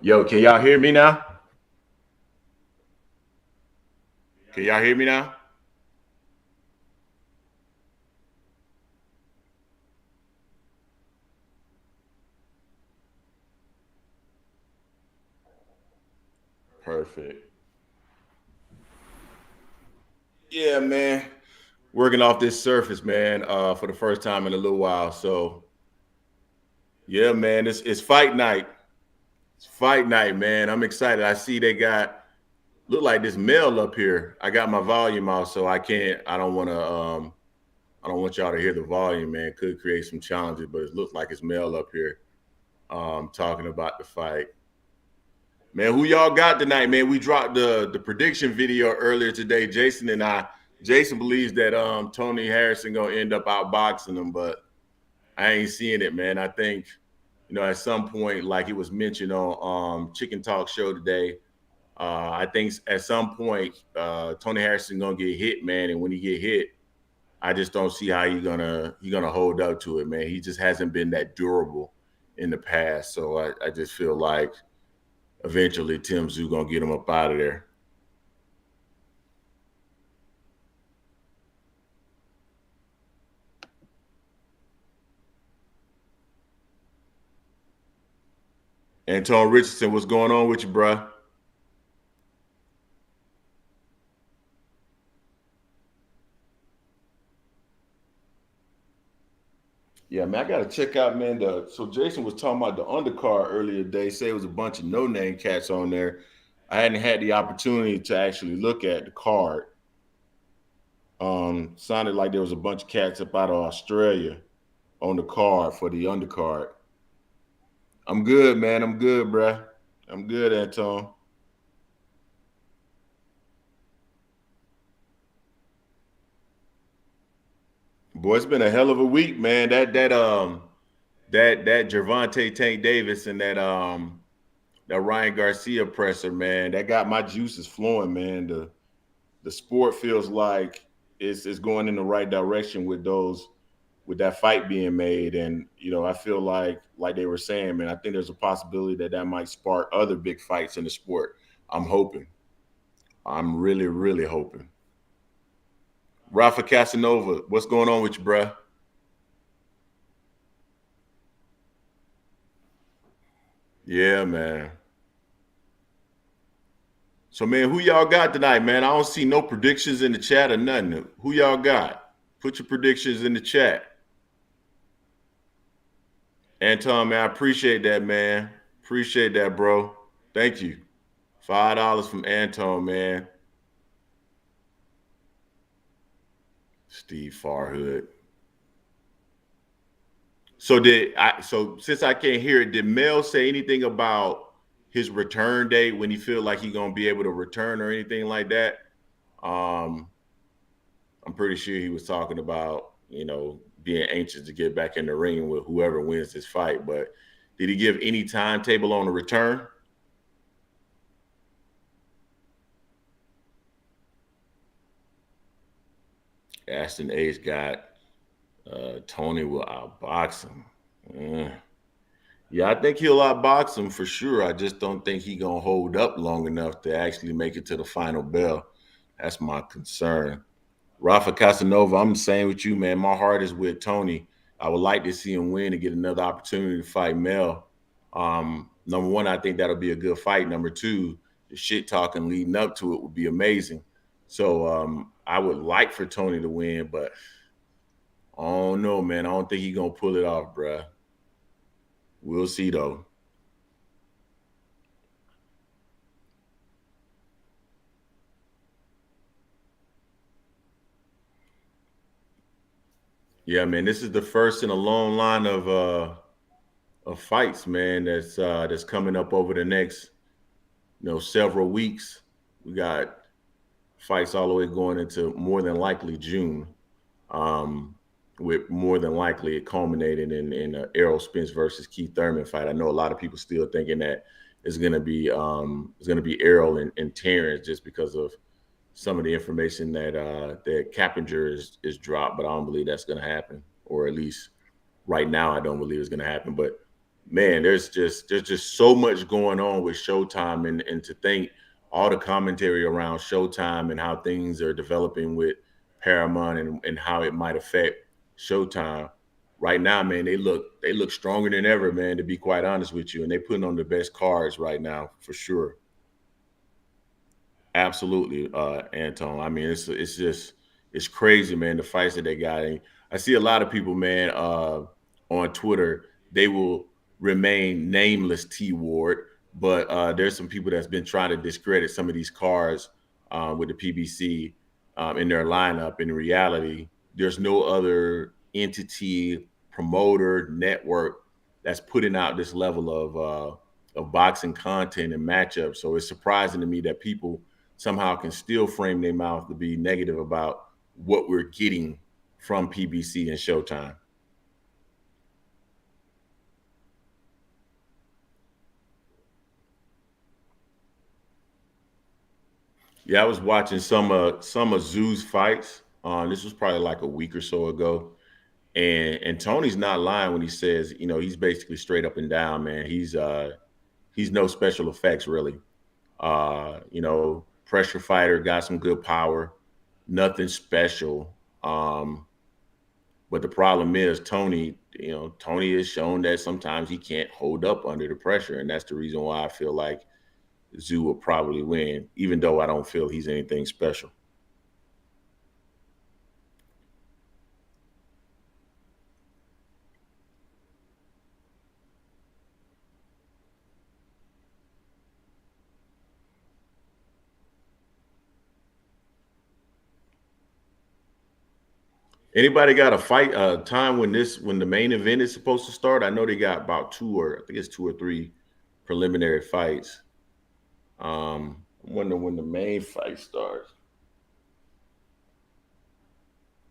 Yo, can y'all hear me now? Can y'all hear me now? Perfect. Yeah, man. Working off this surface, man, for the first time in a little while. So yeah, man, it's fight night. It's fight night, man. I'm excited. I see they got look like this mail up here. I got my volume out, so I don't want y'all to hear the volume, man. Could create some challenges, but it looks like it's mail up here. Talking about the fight. Man, who y'all got tonight, man? We dropped the prediction video earlier today. Jason and I. Jason believes that Tony Harrison gonna end up outboxing him, but I ain't seeing it, man. I think, at some point, like it was mentioned on Chicken Talk show today, I think at some point Tony Harrison gonna get hit, man. And when he get hit, I just don't see how he gonna hold up to it, man. He just hasn't been that durable in the past. So I just feel like eventually Tim Tszyu gonna get him up out of there. Anton Richardson, what's going on with you, bruh? Yeah, man, I gotta check out, man. So Jason was talking about the undercard earlier today. Say it was a bunch of no-name cats on there. I hadn't had the opportunity to actually look at the card. Sounded like there was a bunch of cats up out of Australia on the card for the undercard. I'm good, man. I'm good, bruh. I'm good, Anton. Boy, it's been a hell of a week, man. That Gervonta Tank Davis and that Ryan Garcia presser, man, that got my juices flowing, man. The sport feels like it's going in the right direction with that fight being made, and I feel like they were saying, man, I think there's a possibility that might spark other big fights in the sport. I'm hoping. I'm really, really hoping. Rafa Casanova, what's going on with you, bruh? Yeah, man. So, man, who y'all got tonight, man? I don't see no predictions in the chat or nothing. Who y'all got? Put your predictions in the chat. Anton, man, I appreciate that, man. Appreciate that, bro. Thank you. $5 from Anton, man. Steve Farhood. So since I can't hear it, did Mel say anything about his return date when he feel like he gonna be able to return or anything like that? Um, I'm pretty sure he was talking about, being anxious to get back in the ring with whoever wins this fight. But did he give any timetable on the return? Ashton Ace got Tony will outbox him. Yeah, I think he'll outbox him for sure. I just don't think he gonna hold up long enough to actually make it to the final bell. That's my concern. Rafa Casanova, I'm the same with you, man. My heart is with Tony. I would like to see him win and get another opportunity to fight Mel. Number one, I think that'll be a good fight. Number two, the shit talking leading up to it would be amazing. So I would like for Tony to win, but I don't know, man. I don't think he's gonna pull it off, bruh. We'll see though. Yeah, man. This is the first in a long line of fights, man. That's coming up over the next several weeks. We got fights all the way going into more than likely June, um, with more than likely it culminating in Errol Spence versus Keith Thurman fight. I know a lot of people still thinking that it's gonna be Errol and Terrence just because of some of the information that Cappinger is dropped, but I don't believe that's gonna happen, or at least right now I don't believe it's gonna happen. But man, there's just so much going on with Showtime, and to think all the commentary around Showtime and how things are developing with Paramount and how it might affect Showtime. Right now, man, they look stronger than ever, man, to be quite honest with you. And they're putting on the best cards right now for sure. Absolutely, Anton. I mean, it's just it's crazy, man. The fights that they got. And I see a lot of people, man, on Twitter. They will remain nameless, T Ward, but there's some people that's been trying to discredit some of these cards with the PBC in their lineup. In reality, there's no other entity, promoter, network that's putting out this level of boxing content and matchups. So it's surprising to me that people somehow can still frame their mouth to be negative about what we're getting from PBC and Showtime. Yeah, I was watching some of Zoo's fights. This was probably like a week or so ago, and Tony's not lying when he says, he's basically straight up and down, man. He's no special effects really. Pressure fighter, got some good power, nothing special. But the problem is Tony has shown that sometimes he can't hold up under the pressure, and that's the reason why I feel like Zoo will probably win, even though I don't feel he's anything special. Anybody got a fight time when the main event is supposed to start? I know they got about I think it's 2 or 3 preliminary fights. I wonder when the main fight starts.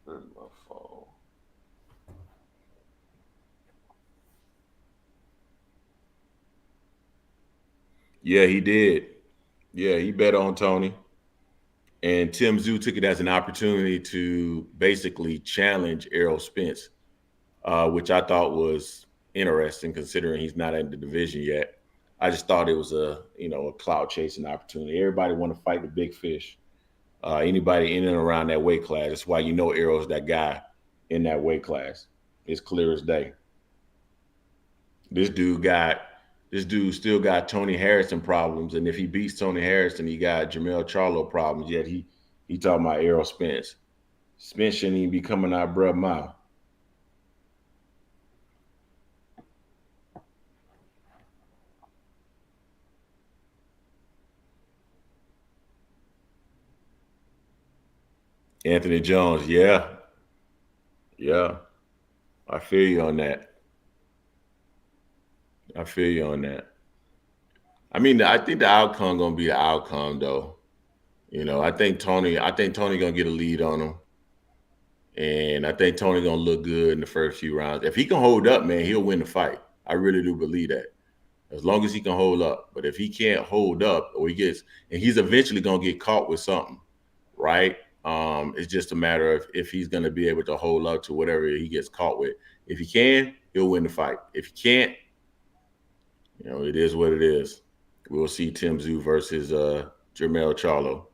Where's my phone? Yeah, he did. Yeah, he bet on Tony. And Tim Tszyu took it as an opportunity to basically challenge Errol Spence, which I thought was interesting considering he's not in the division yet. I just thought it was a clout chasing opportunity. Everybody want to fight the big fish. Anybody in and around that weight class. That's why Errol's that guy in that weight class. It's clear as day. This dude got this dude still got Tony Harrison problems, and if he beats Tony Harrison, he got Jamel Charlo problems. Yet he talking about Errol Spence. Spence shouldn't even be coming out bruh mouth. Anthony Jones, yeah, yeah. I feel you on that. I feel you on that. I mean, I think the outcome gonna be the outcome though. I think Tony gonna get a lead on him. And I think Tony gonna look good in the first few rounds. If he can hold up, man, he'll win the fight. I really do believe that. As long as he can hold up. But if he can't hold up, or he's eventually gonna get caught with something, right? It's just a matter of if he's gonna be able to hold up to whatever he gets caught with. If he can, he'll win the fight. If he can't, it is what it is. We'll see Tim Tszyu versus Jermell Charlo.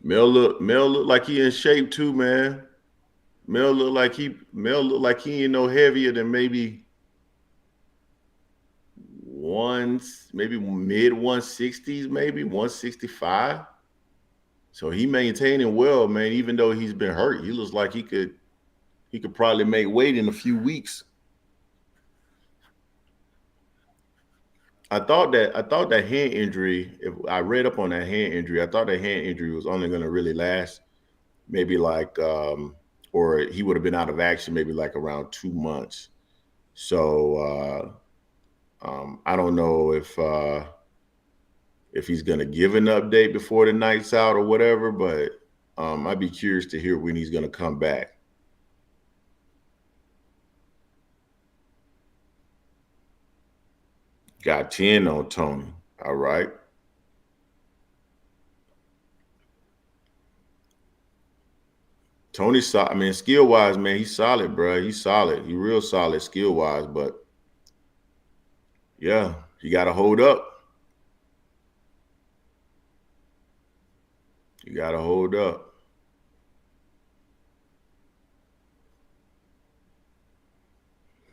Mel look like he in shape too, man. Mel look like he ain't no heavier than maybe maybe mid 160s, maybe 165. So he maintaining well, man. Even though he's been hurt, he looks like he could probably make weight in a few weeks. I thought that hand injury. If I read up on that hand injury, I thought that hand injury was only going to really last maybe like, or he would have been out of action maybe like around 2 months. So I don't know if he's going to give an update before the night's out or whatever, but I'd be curious to hear when he's going to come back. Got 10 on Tony. All right. Tony's solid. I mean, skill wise, man, he's solid, bro. He's solid. He real solid skill wise, but yeah, he got to hold up. You got to hold up.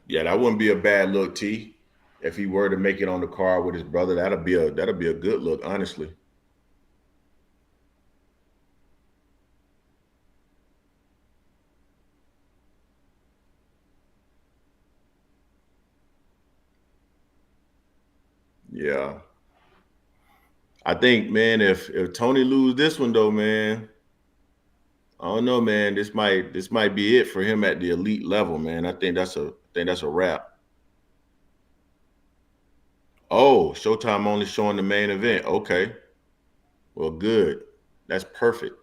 Yeah, that wouldn't be a bad look, T. If he were to make it on the card with his brother, that'll be a good look, honestly. Yeah. I think, man, if Tony lose this one though, man, I don't know, man. This might be it for him at the elite level, man. I think that's a wrap. Oh, Showtime only showing the main event. Okay. Well, good. That's perfect.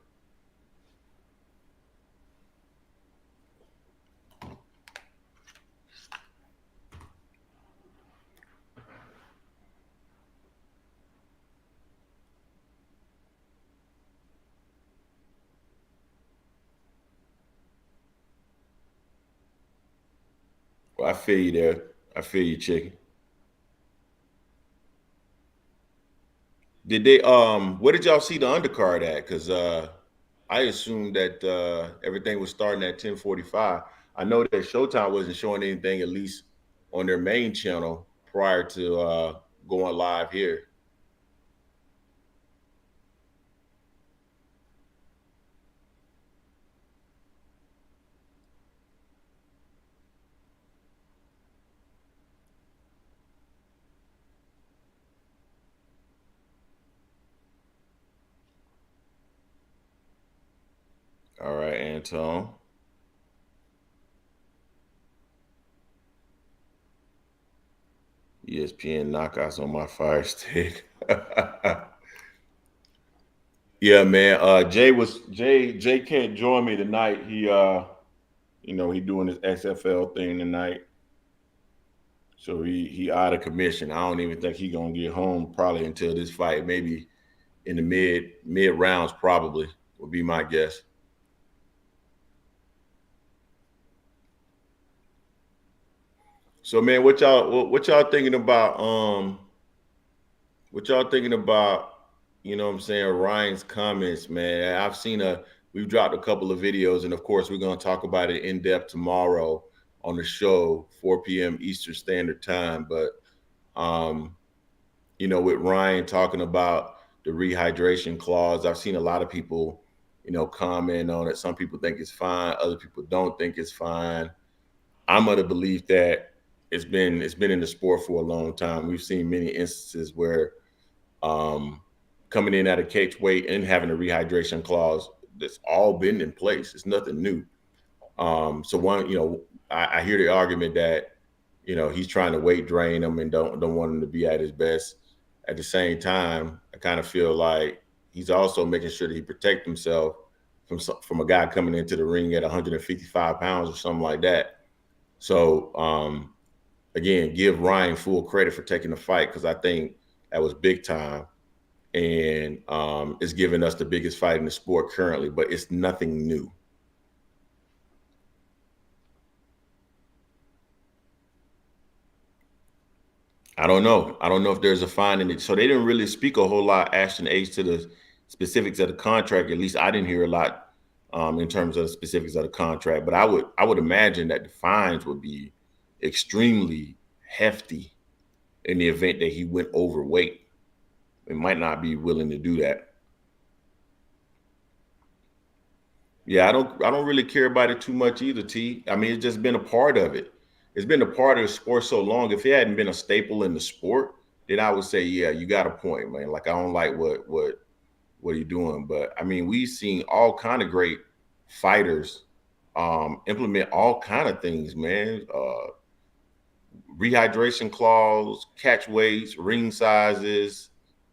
Well, I feel you there. I feel you, chicken. Did they where did y'all see the undercard at? Because I assumed that everything was starting at 10:45. I know that Showtime wasn't showing anything, at least on their main channel, prior to going live here. All right, Anton. ESPN knockouts on my fire stick. Yeah, man. Jay can't join me tonight. He doing his XFL thing tonight. So he out of commission. I don't even think he gonna get home probably until this fight, maybe in the mid rounds, probably would be my guess. So man, what y'all thinking about what y'all thinking about, what I'm saying, Ryan's comments, man. We've dropped a couple of videos, and of course we're gonna talk about it in depth tomorrow on the show, 4 p.m. Eastern Standard Time. But um, with Ryan talking about the rehydration clause, I've seen a lot of people, comment on it. Some people think it's fine, other people don't think it's fine. I'm of the belief that it's been in the sport for a long time. We've seen many instances where um, coming in at a cage weight and having a rehydration clause that's all been in place. It's nothing new. So I hear the argument that he's trying to weight drain him and don't want him to be at his best. At the same time, I kind of feel like he's also making sure that he protect himself from a guy coming into the ring at 155 pounds or something like that. So again, give Ryan full credit for taking the fight because I think that was big time and it's giving us the biggest fight in the sport currently, but it's nothing new. I don't know. I don't know if there's a fine in it. So they didn't really speak a whole lot, Ashton H, to the specifics of the contract. At least I didn't hear a lot in terms of the specifics of the contract. But I would imagine that the fines would be extremely hefty in the event that he went overweight. It might not be willing to do that. Yeah, I don't really care about it too much either, T. I mean, it's just been a part of it. It's been a part of the sport so long. If it hadn't been a staple in the sport, then I would say, yeah, you got a point, man. Like I don't like what are you doing? But I mean, we've seen all kind of great fighters implement all kind of things, man. Rehydration clause, catch weights, ring sizes,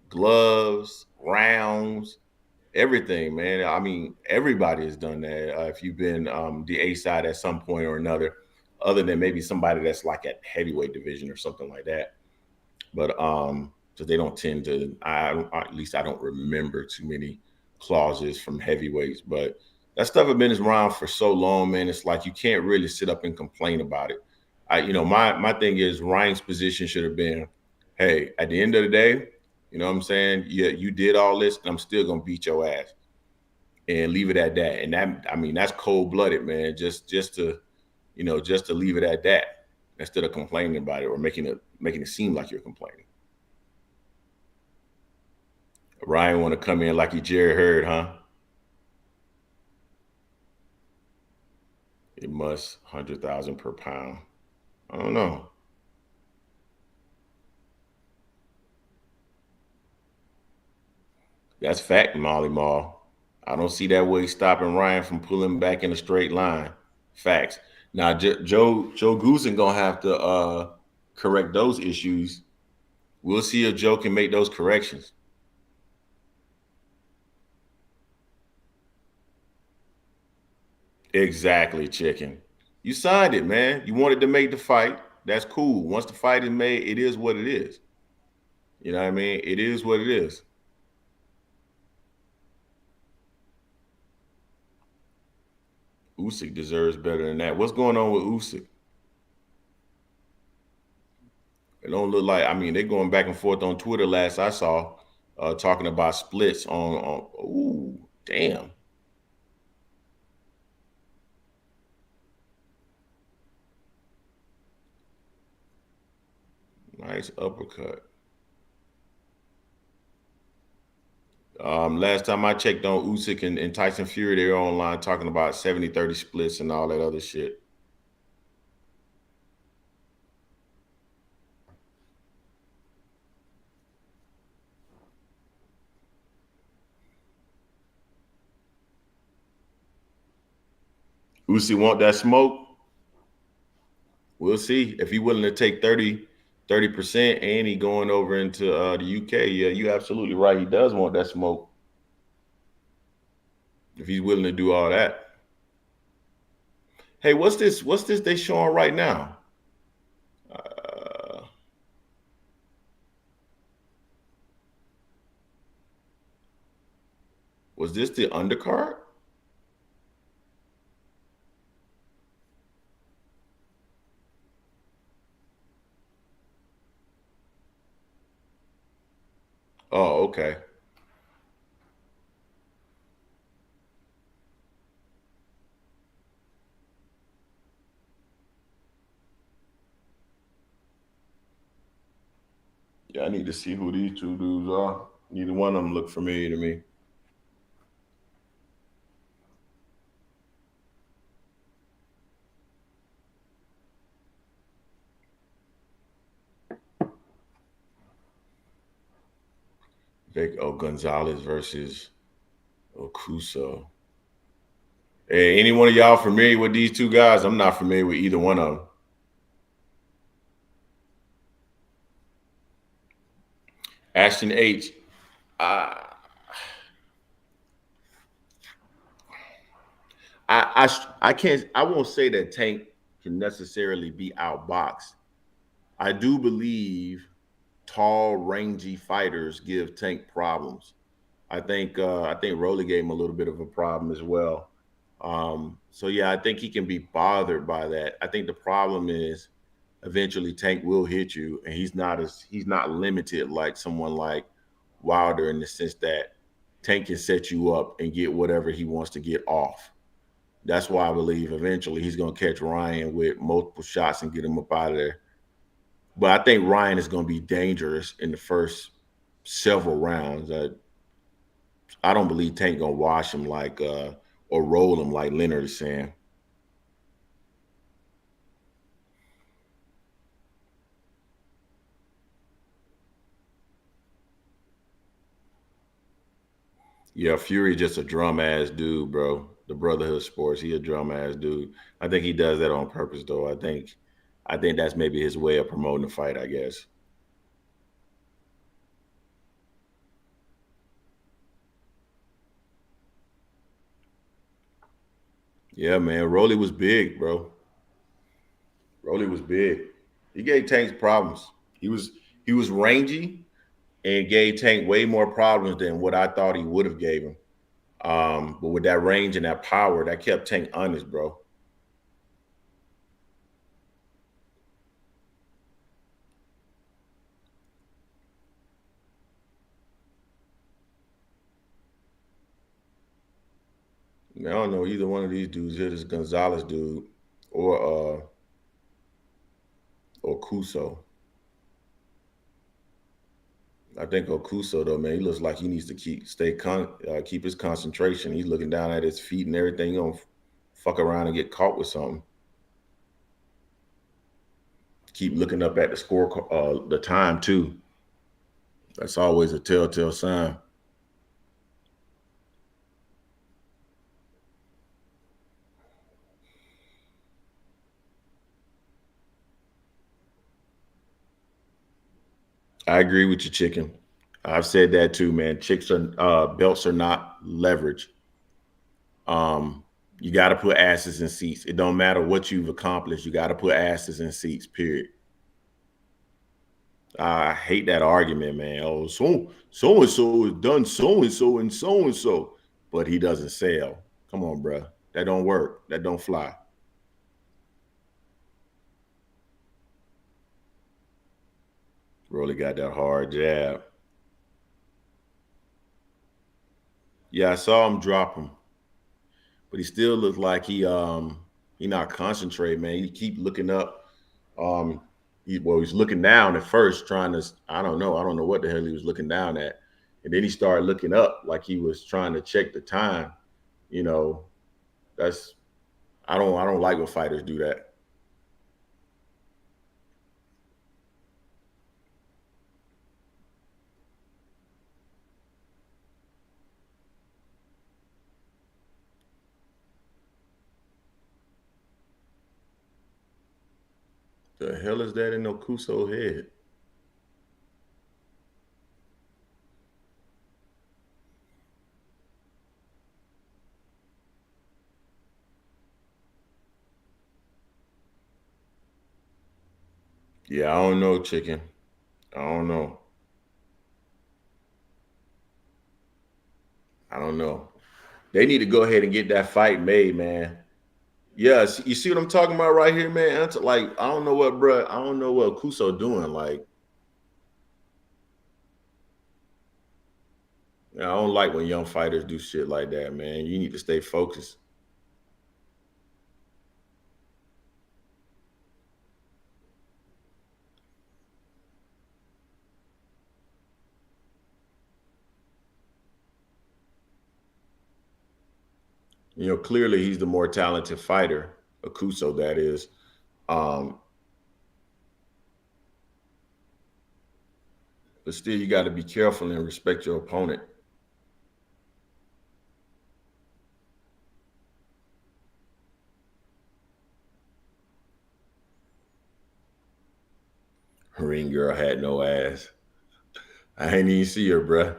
gloves, rounds, everything, man. I mean, everybody has done that. If you've been the A side at some point or another, other than maybe somebody that's like at heavyweight division or something like that. But so they don't tend to. At least I don't remember too many clauses from heavyweights. But that stuff has been around for so long, man. It's like you can't really sit up and complain about it. My thing is Ryan's position should have been, hey, at the end of the day, you know what I'm saying? Yeah, you did all this, and I'm still gonna beat your ass, and leave it at that. And that, I mean, that's cold blooded, man. Just to leave it at that instead of complaining about it or making it seem like you're complaining. Ryan want to come in like he Jerry Hurd, huh? It must 100,000 per pound. I don't know. That's fact, Molly Mall. I don't see that way stopping Ryan from pulling back in a straight line. Facts. Now Joe Goosen gonna have to correct those issues. We'll see if Joe can make those corrections. Exactly, chicken. You signed it, man. You wanted to make the fight. That's cool. Once the fight is made, it is what it is. You know what I mean? It is what it is. Usyk deserves better than that. What's going on with Usyk? It don't look like. I mean, they're going back and forth on Twitter. Last I saw, talking about splits on. Ooh, damn, nice uppercut. Last time I checked on Usyk and Tyson Fury, they were online talking about 70-30 splits and all that other shit. Usyk want that smoke? We'll see if he's willing to take 30% and he going over into the UK. Yeah, you absolutely right. He does want that smoke if he's willing to do all that. Hey, what's this? What's this they showing right now? Uh, was this the undercard? Oh, okay. Yeah, I need to see who these two dudes are. Neither one of them look familiar to me. Vic O. Gonzalez versus Okuso. Hey, any one of y'all familiar with these two guys? I'm not familiar with either one of them. Ashton H. I, I can't. I won't say that Tank can necessarily be outboxed. I do believe tall, rangy fighters give Tank problems. I think Rolly gave him a little bit of a problem as well. So yeah, I think he can be bothered by that. I think the problem is eventually Tank will hit you, and he's not limited like someone like Wilder in the sense that Tank can set you up and get whatever he wants to get off. That's why I believe eventually he's going to catch Ryan with multiple shots and get him up out of there. But I think Ryan is going to be dangerous in the first several rounds. I don't believe Tank going to wash him like or roll him like Leonard is saying. Yeah, Fury just a drum ass dude, bro. The Brotherhood Sports, he a drum ass dude. I think he does that on purpose, though. I think that's maybe his way of promoting the fight. I guess. Yeah, man. Rolly was big, bro. Rolly was big. He gave Tanks problems. He was he was rangy and gave Tank way more problems than what I thought he would have gave him. But with that range and that power, that kept Tank honest, bro. I don't know either one of these dudes here, this Gonzalez dude or Okuso. I think Okuso though, man, he looks like he needs to keep his concentration. He's looking down at his feet and everything. He gonna fuck around and get caught with something. Keep looking up at the score, the time too. That's always a telltale sign. I agree with you, chicken. I've said that too, man. Belts are not leverage. You got to put asses in seats. It don't matter what you've accomplished. You got to put asses in seats. Period. I hate that argument, man. Oh, so and so has done so and so and so and so, but he doesn't sell. Come on, bro. That don't work. That don't fly. Really got that hard jab. Yeah, I saw him drop him, but he still looks like he not concentrating, man. He keep looking up. Um, he's looking down at first, trying to. I don't know. I don't know what the hell he was looking down at, and then he started looking up like he was trying to check the time. You know, that's I don't like when fighters do that. The hell is that in Okuso head? Yeah, I don't know, chicken. I don't know. I don't know. They need to go ahead and get that fight made, man. Yes, you see what I'm talking about right here, man. It's like I don't know what, bro. I don't know what Kuso doing. Like, I don't like when young fighters do shit like that, man. You need to stay focused. Clearly he's the more talented fighter, Akuso, that is. Um, but still, you got to be careful and respect your opponent. Ring girl had no ass. I ain't even see her, bruh.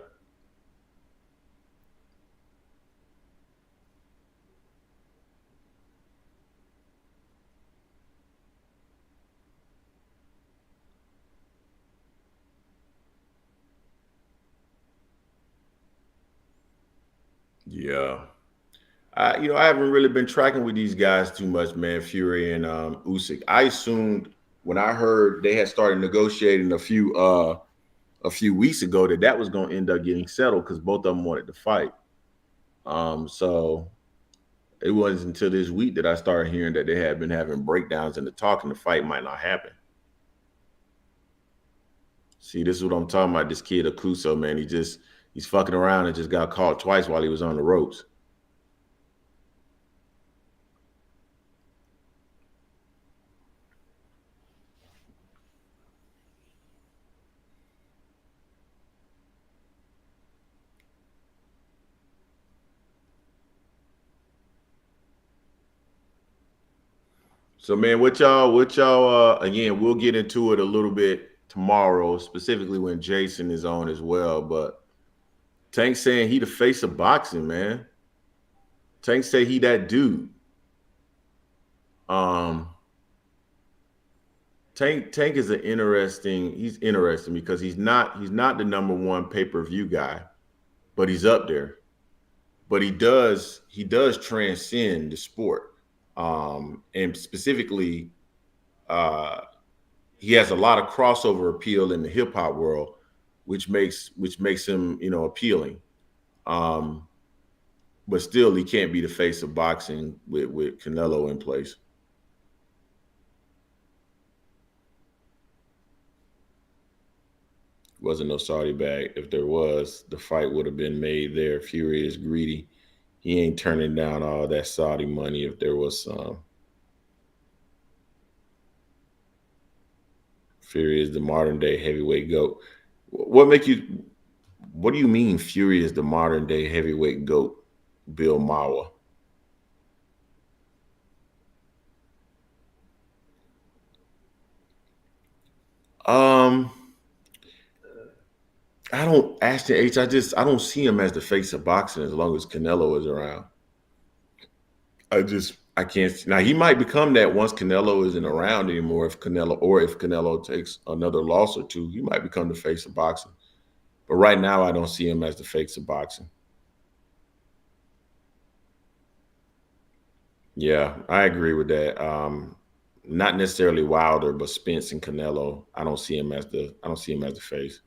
Yeah. I haven't really been tracking with these guys too much, man. Fury and Usyk. I assumed when I heard they had started negotiating a few weeks ago that was going to end up getting settled because both of them wanted to fight. So it wasn't until this week that I started hearing that they had been having breakdowns and the talking. The fight might not happen. See, this is what I'm talking about. This kid Akuso, man, he's fucking around and just got caught twice while he was on the ropes. So man, what y'all again, we'll get into it a little bit tomorrow, specifically when Jason is on as well. But Tank saying he the face of boxing, man. Tank say he that dude. Um Tank is an interesting. He's interesting because he's not the number one pay-per-view guy, but he's up there. But he does transcend the sport, and specifically, uh, he has a lot of crossover appeal in the hip hop world, which makes him appealing. Um, but still, he can't be the face of boxing with Canelo in place. Wasn't no Saudi bag. If there was, the fight would have been made there. Fury is greedy. He ain't turning down all that Saudi money if there was some. Fury is the modern day heavyweight goat. What make you? What do you mean Fury is the modern day heavyweight goat? Bill Mawa. Um, I don't Ashton H. I don't see him as the face of boxing as long as Canelo is around. I can't. Now he might become that once Canelo isn't around anymore. If Canelo takes another loss or two, he might become the face of boxing. But right now, I don't see him as the face of boxing. Yeah, I agree with that. Not necessarily Wilder, but Spence and Canelo. I don't see him as the face.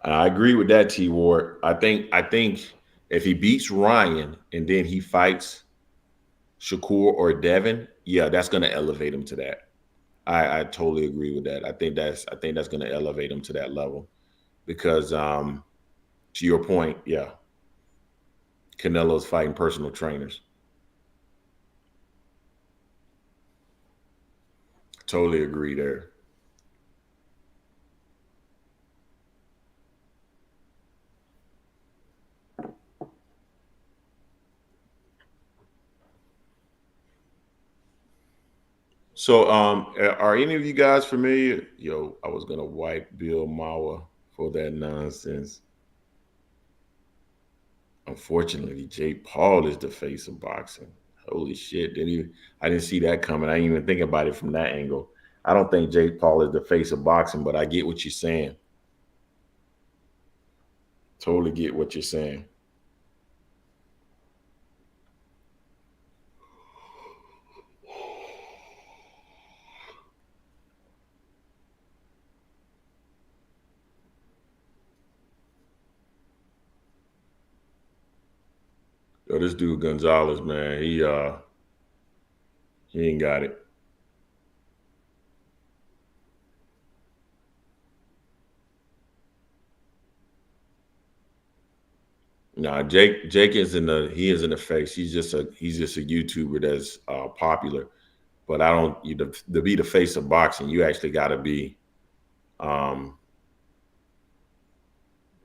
I agree with that, T Ward. I think if he beats Ryan and then he fights Shakur or Devin, yeah, that's gonna elevate him to that. I totally agree with that. I think that's gonna elevate him to that level because to your point, yeah, Canelo's fighting personal trainers. Totally agree there. So are any of you guys familiar? Yo, I was gonna wipe Bill Mawa for that nonsense. Unfortunately, Jake Paul is the face of boxing. Holy shit! I didn't see that coming. I didn't even think about it from that angle. I don't think Jake Paul is the face of boxing, but I get what you're saying. Totally get what you're saying. Yo, this dude Gonzalez, man, he ain't got it. Nah, Jake is in the he is in the face. He's just a YouTuber that's popular. But I don't to be the face of boxing, you actually got to be um,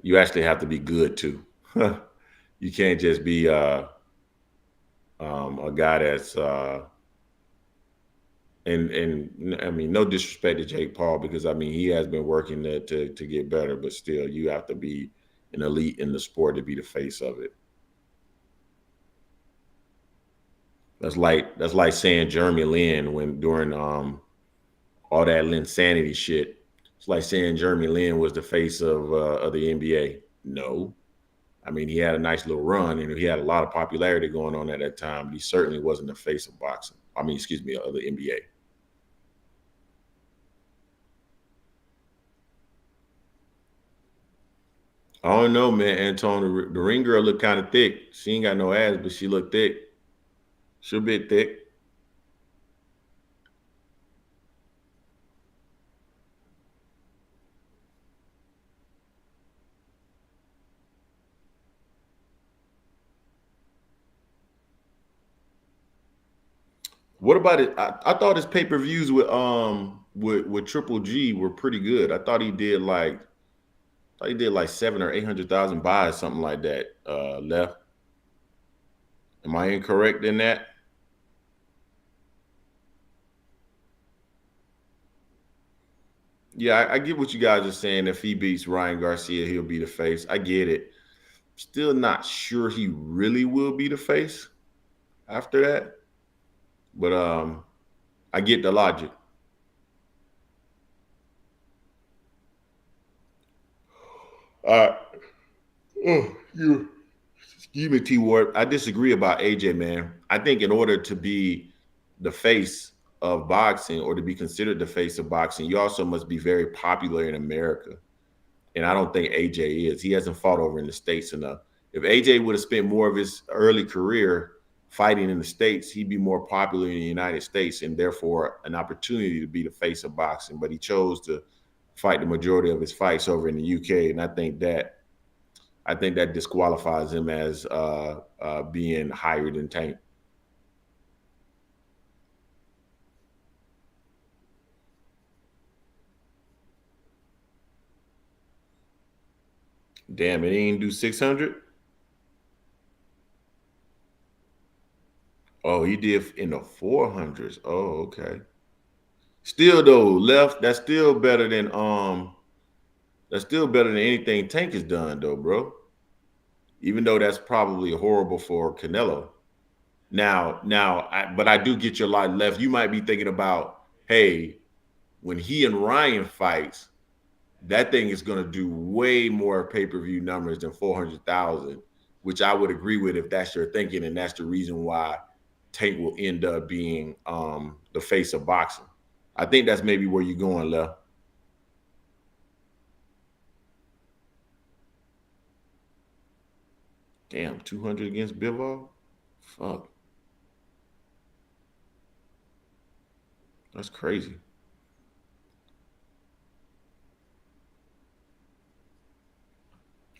you actually have to be good too. You can't just be a guy that's and I mean no disrespect to Jake Paul because I mean he has been working to get better, but still you have to be an elite in the sport to be the face of it. That's like saying Jeremy Lin when during all that Linsanity shit. It's like saying Jeremy Lin was the face of the NBA. No, I mean he had a nice little run and he had a lot of popularity going on at that time. But he certainly wasn't the face of boxing. I mean, excuse me, of the NBA. I don't know, man. Anton, the ring girl look kind of thick. She ain't got no ass, but she look thick. She a bit thick. What about it? I thought his pay per views with Triple G were pretty good. I thought he did like 700,000 or 800,000 buys, something like that. Left. Am I incorrect in that? Yeah, I get what you guys are saying. If he beats Ryan Garcia, he'll be the face. I get it. Still not sure he really will be the face. after that. But I get the logic. Uh, you excuse me, T Ward. I disagree about AJ, man. I think in order to be the face of boxing or to be considered the face of boxing, you also must be very popular in America. And I don't think AJ is. He hasn't fought over in the States enough. If AJ would have spent more of his early career fighting in the States, he'd be more popular in the United States and therefore an opportunity to be the face of boxing. But he chose to fight the majority of his fights over in the UK. And I think that disqualifies him as being higher than Tank. Damn, it ain't do 600. Oh, he did in the 400s. Oh, okay. Still though, left. That's still better than anything Tank has done though, bro. Even though that's probably horrible for Canelo. But I do get your line left. You might be thinking about, hey, when he and Ryan fights, that thing is going to do way more pay-per-view numbers than 400,000, which I would agree with if that's your thinking, and that's the reason why Tank will end up being the face of boxing. I think that's maybe where you're going, left. Damn, 200 against Bivol? Fuck, that's crazy.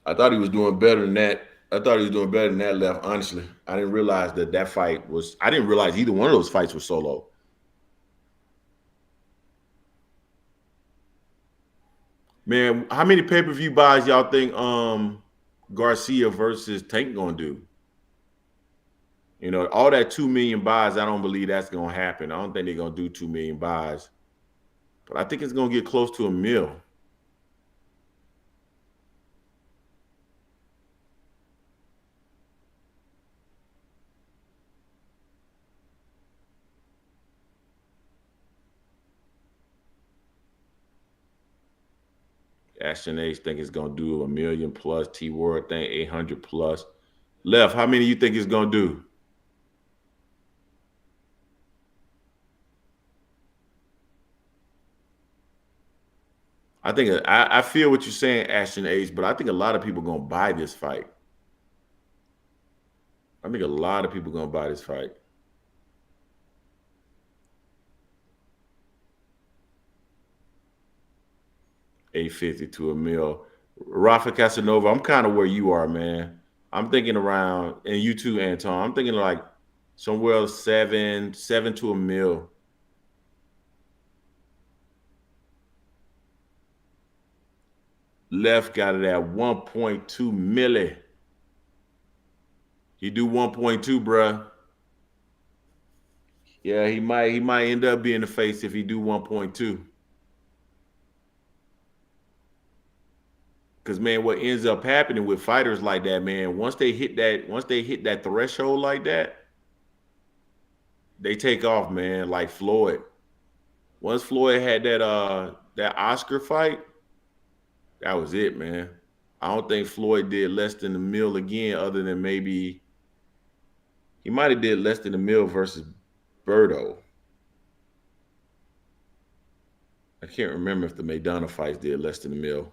I thought he was doing better than that. I thought he was doing better than that left. Honestly, I didn't realize that fight was. I didn't realize either one of those fights was solo. Man, how many pay per view buys y'all think Garcia versus Tank gonna do? You know, all that 2 million buys. I don't believe that's gonna happen. I don't think they're gonna do 2 million buys, but I think it's gonna get close to a mil. Ashton H think it's gonna do a million plus. T Ward think 800 plus. Left, how many you think it's gonna do? I feel what you're saying, Ashton H, but I think a lot of people gonna buy this fight. I think a lot of people gonna buy this fight. 850 to a mil. Rafa Casanova, I'm kind of where you are, man. I'm thinking around, and you too, Anton. I'm thinking like somewhere seven to a mil. Left got it at 1.2 milli. He do 1.2, bruh. Yeah, he might end up being the face if he do 1.2. Because man, what ends up happening with fighters like that, man, once they hit that threshold like that, they take off, man. Like Floyd. Once Floyd had that Oscar fight, that was it, man. I don't think Floyd did less than the mill again, other than maybe he might have did less than the mill versus Birdo. I can't remember if the Maidana fights did less than the mill.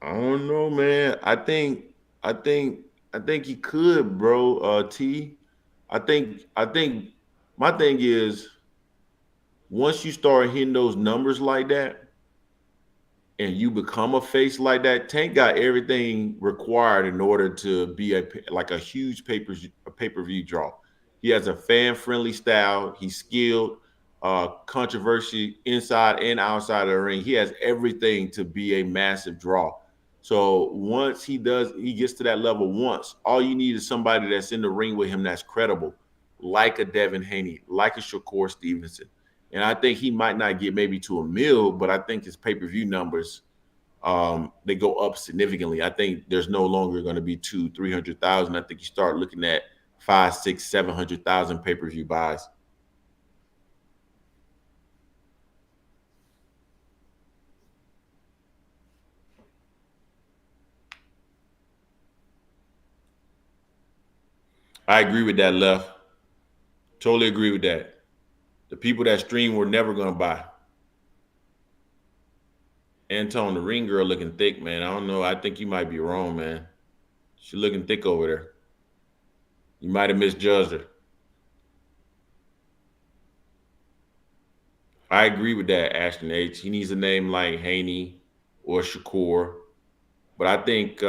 I don't know, man. I think he could, bro. T. I think my thing is once you start hitting those numbers like that and you become a face like that, Tank got everything required in order to be like a huge pay per view draw. He has a fan friendly style. He's skilled. controversy inside and outside of the ring. He has everything to be a massive draw. So once he gets to that level once, all you need is somebody that's in the ring with him that's credible, like a Devin Haney, like a Shakur Stevenson. And I think he might not get maybe to a mil, but I think his pay-per-view numbers they go up significantly. I think there's no longer going to be 200,000-300,000. I think you start looking at 5, 6, 700,000 pay-per-view buys. I agree with that, Left. Totally agree with that. The people that stream were never going to buy. Anton, the ring girl, looking thick, man. I don't know. I think you might be wrong, man. She's looking thick over there. You might have misjudged her. I agree with that, Ashton H. He needs a name like Haney or Shakur. But I think,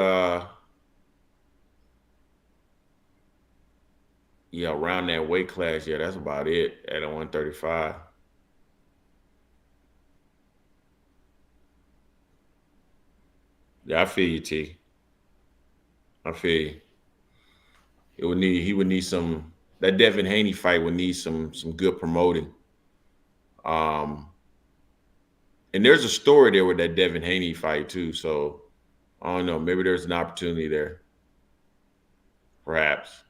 yeah, around that weight class, yeah, that's about it at a 135. Yeah, I feel you, T. I feel you. He would need some that Devin Haney fight would need some good promoting. Um, and there's a story there with that Devin Haney fight too. So I don't know. Maybe there's an opportunity there, perhaps.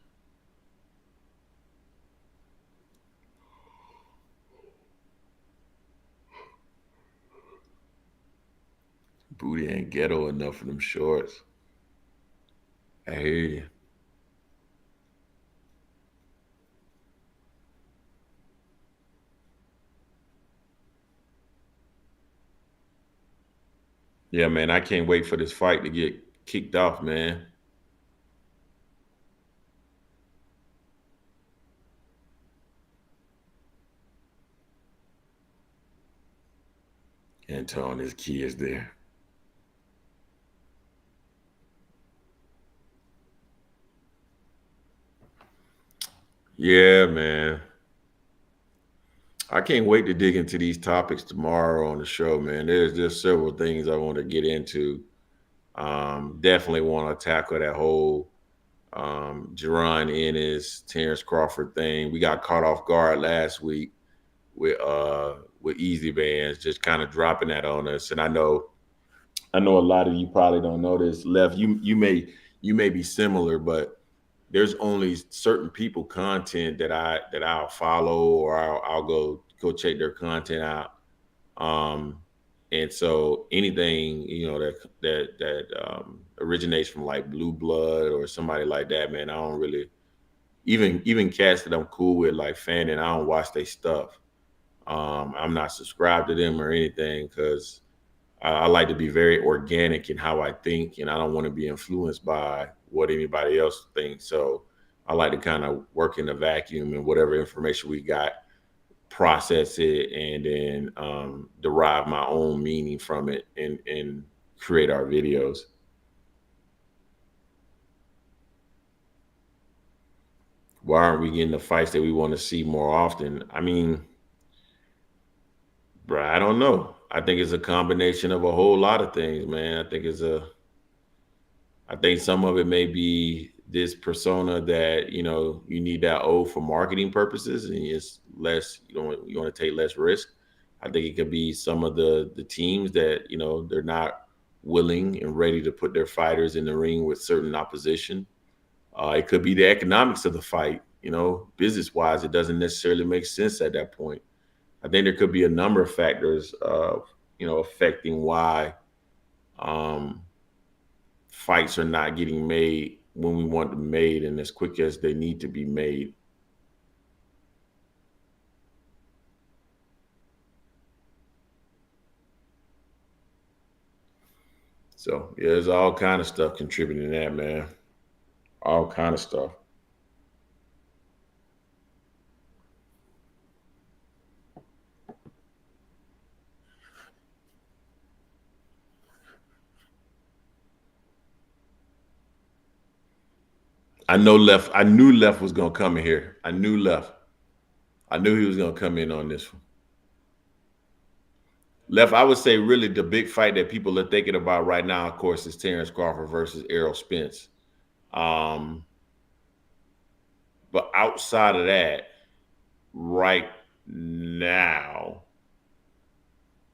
Booty ain't ghetto enough for them shorts. I hear you. Yeah, man. I can't wait for this fight to get kicked off, man. Anton, his kids there. Yeah, man. I can't wait to dig into these topics tomorrow on the show, man. There's just several things I want to get into. Definitely want to tackle that whole Jerron Ennis, Terrence Crawford thing. We got caught off guard last week with Easy Bands just kind of dropping that on us. And I know a lot of you probably don't know this. Left, you may be similar, but there's only certain people content that I'll follow or I'll go check their content out. Um, and so anything that originates from like Blue Blood or somebody like that, man, I don't really even cats that I'm cool with like Fanning. I don't watch their stuff. I'm not subscribed to them or anything because I like to be very organic in how I think, and I don't want to be influenced by what anybody else thinks. So I like to kind of work in a vacuum and whatever information we got, process it, and then derive my own meaning from it and create our videos. Why aren't we getting the fights that we want to see more often? I mean, bro, I don't know. I think it's a combination of a whole lot of things, man. I think some of it may be this persona that you need that O for marketing purposes, and it's less. You want to take less risk. I think it could be some of the teams that they're not willing and ready to put their fighters in the ring with certain opposition. It could be the economics of the fight. Business wise, it doesn't necessarily make sense at that point. I think there could be a number of factors, affecting why um, fights are not getting made when we want them made and as quick as they need to be made. So yeah, there's all kind of stuff contributing to that, man. All kind of stuff. I knew left was gonna come in here. I knew left. I knew he was gonna come in on this one. Left, I would say really the big fight that people are thinking about right now, of course, is Terrence Crawford versus Errol Spence. Um, but outside of that, right now,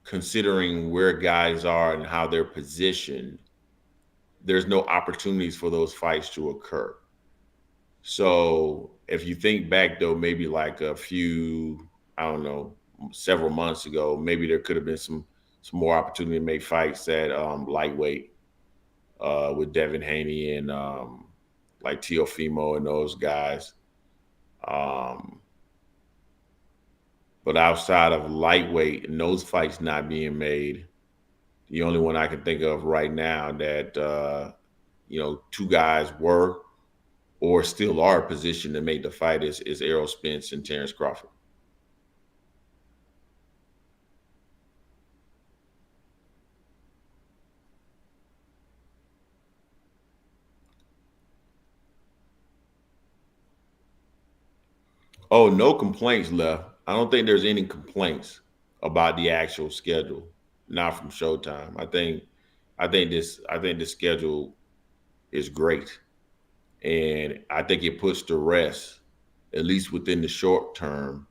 considering where guys are and how they're positioned, there's no opportunities for those fights to occur. So if you think back though, maybe like a few, I don't know, several months ago, maybe there could have been some more opportunity to make fights at lightweight with Devin Haney and like Teofimo and those guys. Um, but outside of lightweight and those fights not being made, the only one I can think of right now that two guys were or still are positioned to make the fight is Errol Spence and Terrence Crawford. Oh, no complaints left. I don't think there's any complaints about the actual schedule, not from Showtime. I think this schedule is great, and I think it puts to rest, at least within the short term,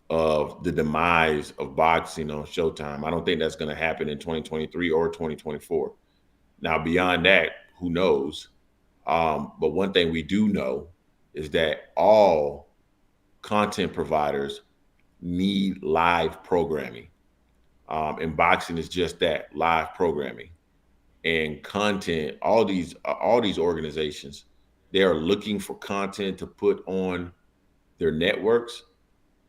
of the demise of boxing on Showtime. I don't think that's going to happen in 2023 or 2024. Now, beyond that, who knows? But one thing we do know is that all content providers need live programming. And boxing is just that, live programming and content. All these organizations, they are looking for content to put on their networks,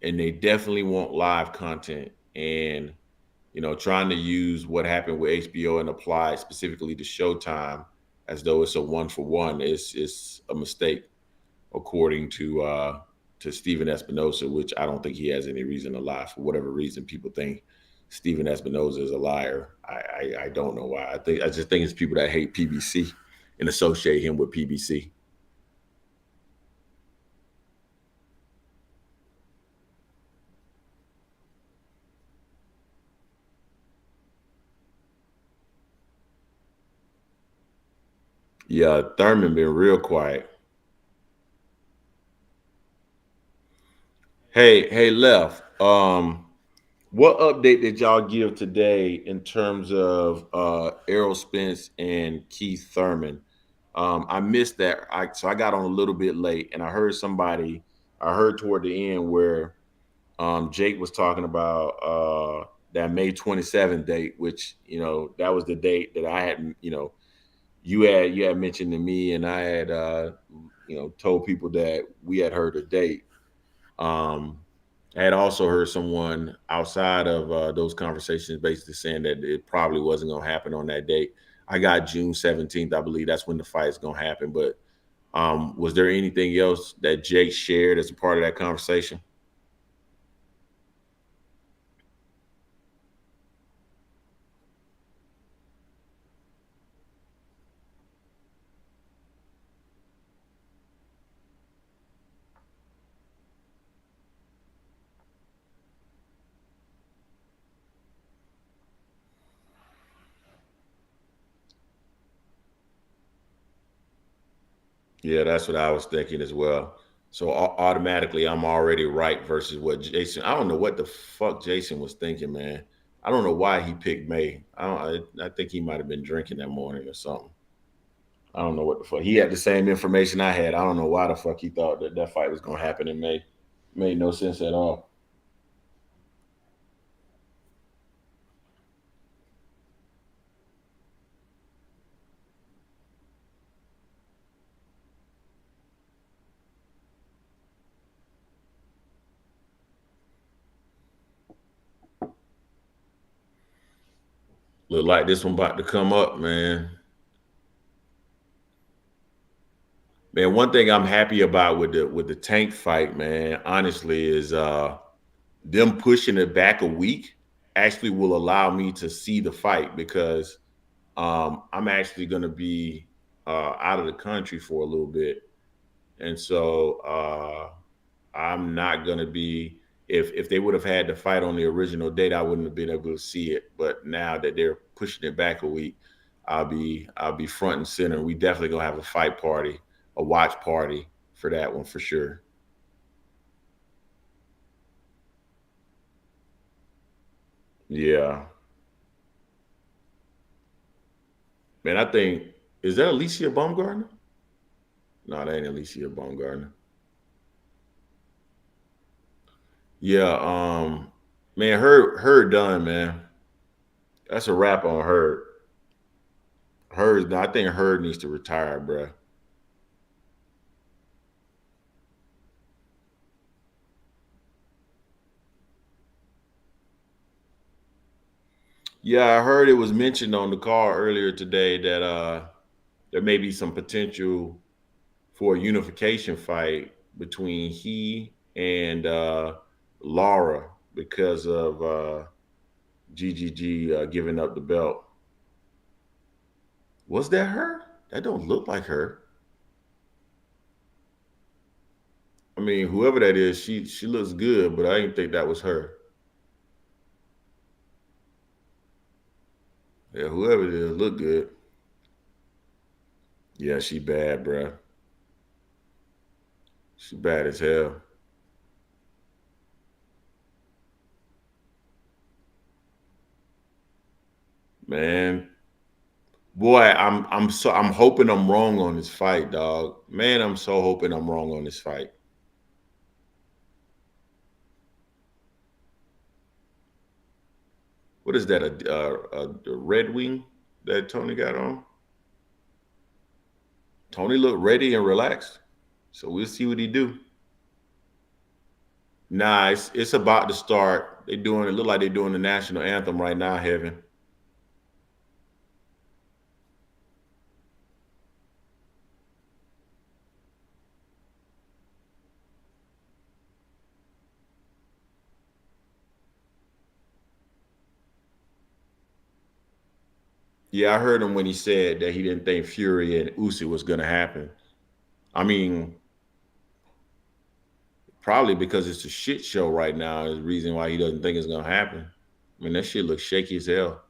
and they definitely want live content. And trying to use what happened with HBO and apply it specifically to Showtime as though it's a one for one is a mistake, according to Steven Espinosa, which I don't think he has any reason to lie. For whatever reason, people think Steven Espinosa is a liar. I don't know why. I just think it's people that hate PBC and associate him with PBC. Yeah, Thurman been real quiet. Hey, left. What update did y'all give today in terms of Errol Spence and Keith Thurman? I missed that. So I got on a little bit late, and I heard toward the end where Jake was talking about that May 27th date, which that was the date that I had. You had mentioned to me, and I had told people that we had heard a date. Um, I had also heard someone outside of those conversations basically saying that it probably wasn't going to happen on that date. I got June 17th, I believe that's when the fight is going to happen. But was there anything else that Jake shared as a part of that conversation? Yeah, that's what I was thinking as well. So automatically, I'm already right versus what Jason. I don't know what the fuck Jason was thinking, man. I don't know why he picked May. I think he might have been drinking that morning or something. I don't know what the fuck. He had the same information I had. I don't know why the fuck he thought that fight was gonna happen in May. Made no sense at all. Look like this one about to come up, man. Man, one thing I'm happy about with the Tank fight, man, honestly, is them pushing it back a week actually will allow me to see the fight because I'm actually going to be out of the country for a little bit, and so I'm not going to be if they would have had the fight on the original date, I wouldn't have been able to see it. But now that they're pushing it back a week, I'll be front and center. We definitely gonna have a fight party, a watch party for that one for sure. Yeah, man. I think is that Alicia Baumgartner? No, that ain't Alicia Baumgartner. Yeah, man, her done, man. That's a wrap on her. Her, I think her needs to retire, bruh. Yeah, I heard it was mentioned on the call earlier today that there may be some potential for a unification fight between he and Laura because of GGG giving up the belt. Was that her? That don't look like her. I mean, whoever that is, she looks good, but I didn't think that was her. Yeah, whoever it is, look good. Yeah, she bad, bruh. She bad as hell, man. Boy, I'm hoping I'm wrong on this fight, dog. Man, I'm so hoping I'm wrong on this fight. What is that? A Red Wing that Tony got on? Tony looked ready and relaxed, so we'll see what he do. Nah, it's about to start. They doing it. Look like they're doing the national anthem right now, Heaven. Yeah, I heard him when he said that he didn't think Fury and Usyk was going to happen. I mean, probably because it's a shit show right now is the reason why he doesn't think it's going to happen. I mean, that shit looks shaky as hell.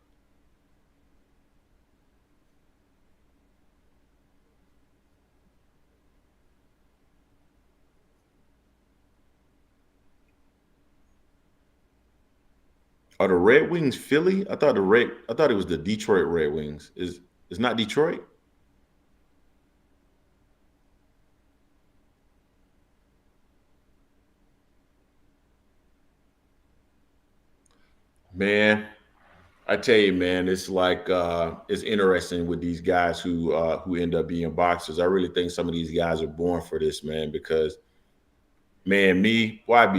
Are the Red Wings Philly? I thought it was the Detroit Red Wings. Is it's not Detroit? Man, I tell you, man, it's like it's interesting with these guys who end up being boxers. I really think some of these guys are born for this, man, because man, me, well, I'd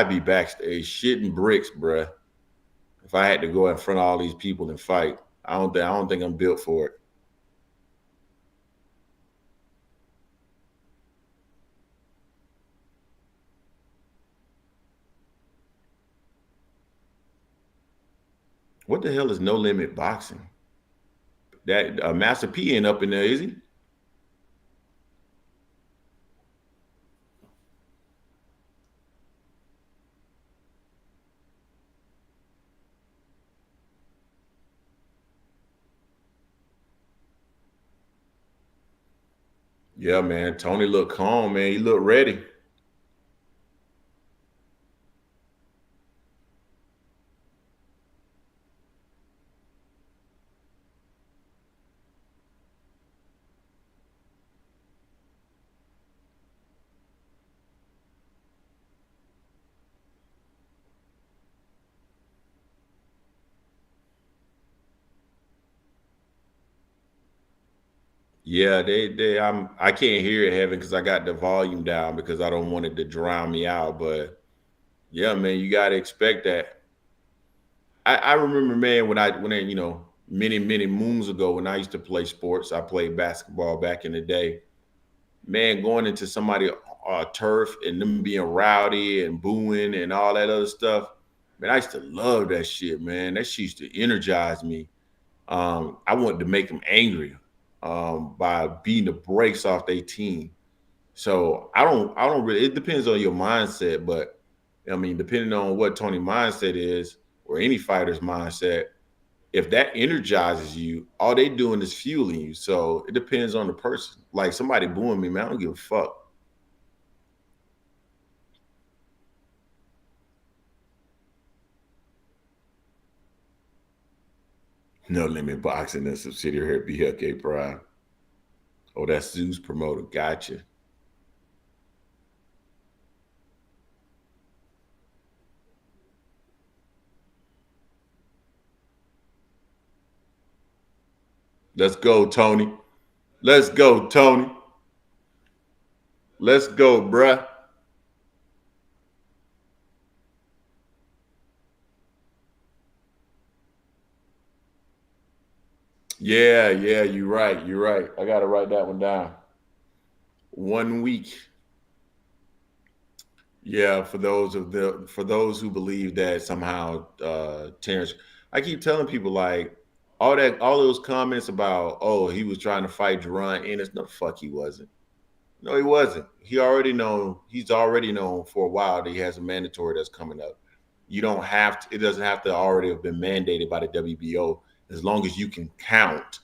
be backstage shitting bricks, bruh, if I had to go in front of all these people and fight. I don't think I'm built for it. What the hell is no limit boxing? That Master P ain't up in there, is he? Yeah, man. Tony looked calm, man. He looked ready. Yeah, I can't hear it, Heaven, because I got the volume down because I don't want it to drown me out. But yeah, man, you gotta expect that. I remember, man, when many moons ago when I used to play sports, I played basketball back in the day. Man, going into somebody turf and them being rowdy and booing and all that other stuff. Man, I used to love that shit, man. That shit used to energize me. I wanted to make them angry by beating the brakes off their team. So I don't really. It depends on your mindset, but I mean, depending on what Tony mindset is, or any fighter's mindset, if that energizes you, all they doing is fueling you. So it depends on the person. Like somebody booing me, man, I don't give a fuck. No Limit Boxing and subsidiary at BLK Prime. Oh, that's Zeus promoter. Gotcha. Let's go, Tony. Let's go, Tony. Let's go, bruh. Yeah, yeah, you're right. You're right. I gotta write that one down. 1 week. Yeah, for those who believe that somehow Terrence, I keep telling people like all those comments about he was trying to fight Jerron Ennis. No, fuck he wasn't. No, he wasn't. He's already known for a while that he has a mandatory that's coming up. You don't have to. It doesn't have to already have been mandated by the WBO. As long as you can count,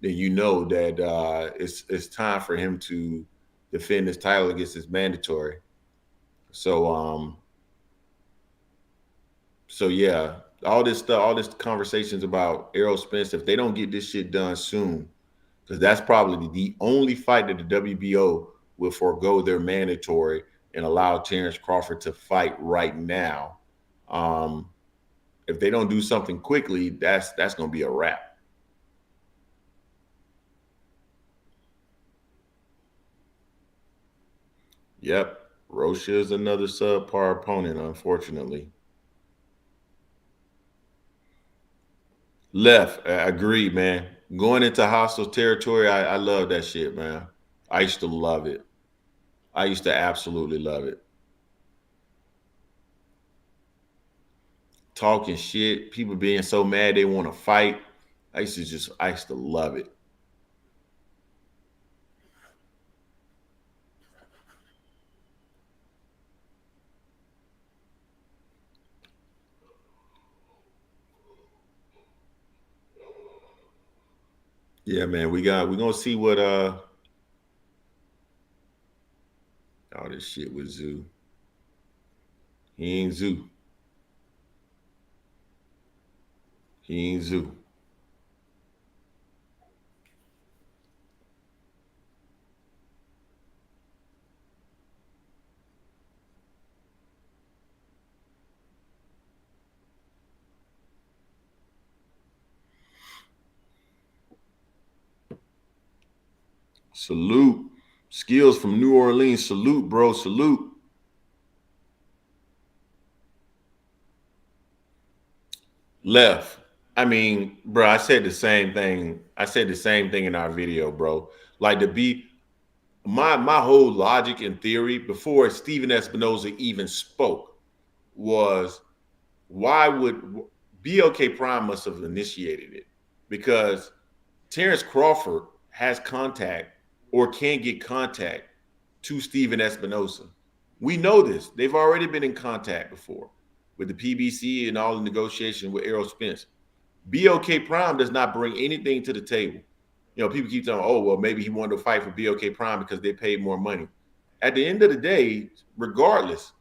then you know that it's time for him to defend his title against his mandatory. So yeah, all this stuff, all this conversations about Errol Spence, if they don't get this shit done soon, because that's probably the only fight that the WBO will forego their mandatory and allow Terrence Crawford to fight right now. Um, if they don't do something quickly, that's going to be a wrap. Yep, Rocha is another subpar opponent, unfortunately. Left, I agree, man. Going into hostile territory, I love that shit, man. I used to love it. I used to absolutely love it. Talking shit, people being so mad they want to fight. I used to love it. Yeah, man. We're gonna see what all this shit with Zoo. He ain't Zoo. He ain't Zoo. Salute. Skills from New Orleans. Salute, bro. Salute. Left. I mean, bro, I said the same thing. I said the same thing in our video, bro. Like to be my whole logic and theory before Steven Espinoza even spoke was why would BLK Prime must have initiated it because Terrence Crawford has contact or can get contact to Steven Espinoza. We know this. They've already been in contact before with the PBC and all the negotiation with Errol Spence. BLK Prime does not bring anything to the table. You know, people keep telling, oh, well, maybe he wanted to fight for BLK Prime because they paid more money. At the end of the day, regardless,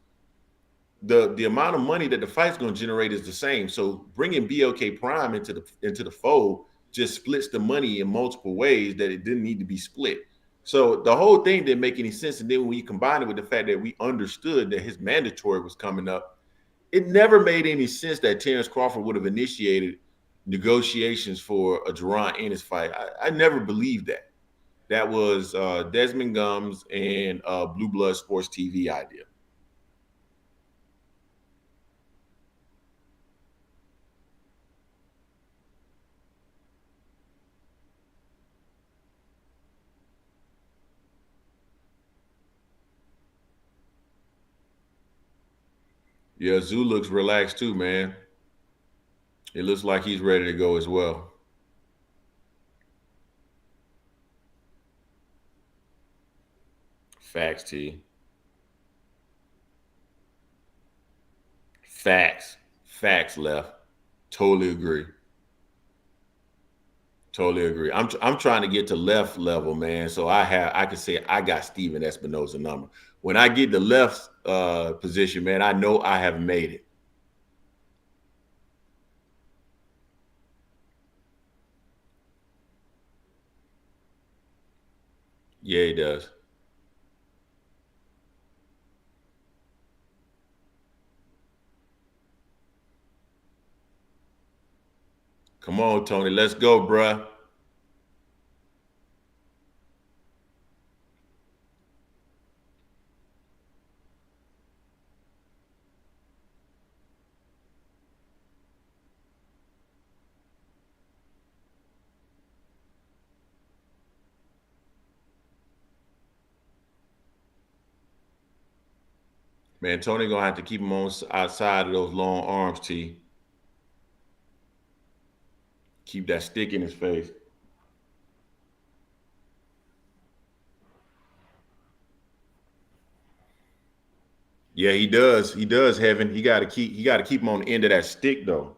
the amount of money that the fight's going to generate is the same. So bringing BLK Prime into the fold just splits the money in multiple ways that it didn't need to be split. So the whole thing didn't make any sense. And then when you combine it with the fact that we understood that his mandatory was coming up, it never made any sense that Terrence Crawford would have initiated negotiations for a Jerron Ennis fight. I never believed that. That was Desmond Gums and Blue Blood Sports TV idea. Yeah, Zoo looks relaxed too, man. It looks like he's ready to go as well. Facts, T. Facts. Facts, left. Totally agree. Totally agree. I'm trying to get to left level, man. So I can say I got Steven Espinoza number. When I get the left position, man, I know I have made it. Yeah, he does. Come on, Tony. Let's go, bruh. Man, Tony gonna have to keep him on outside of those long arms, T. Keep that stick in his face. Yeah, he does. He does, Heaven. He got to keep him on the end of that stick though.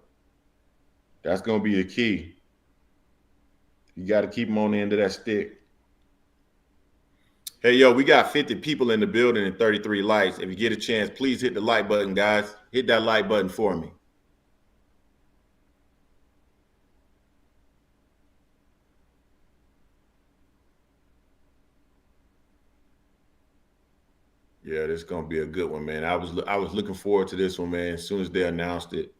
That's gonna be the key. You got to keep him on the end of that stick. Hey, yo, we got 50 people in the building and 33 likes. If you get a chance, please hit the like button, guys. Hit that like button for me. Yeah, this is gonna be a good one, man. I was looking forward to this one, man. As soon as they announced it,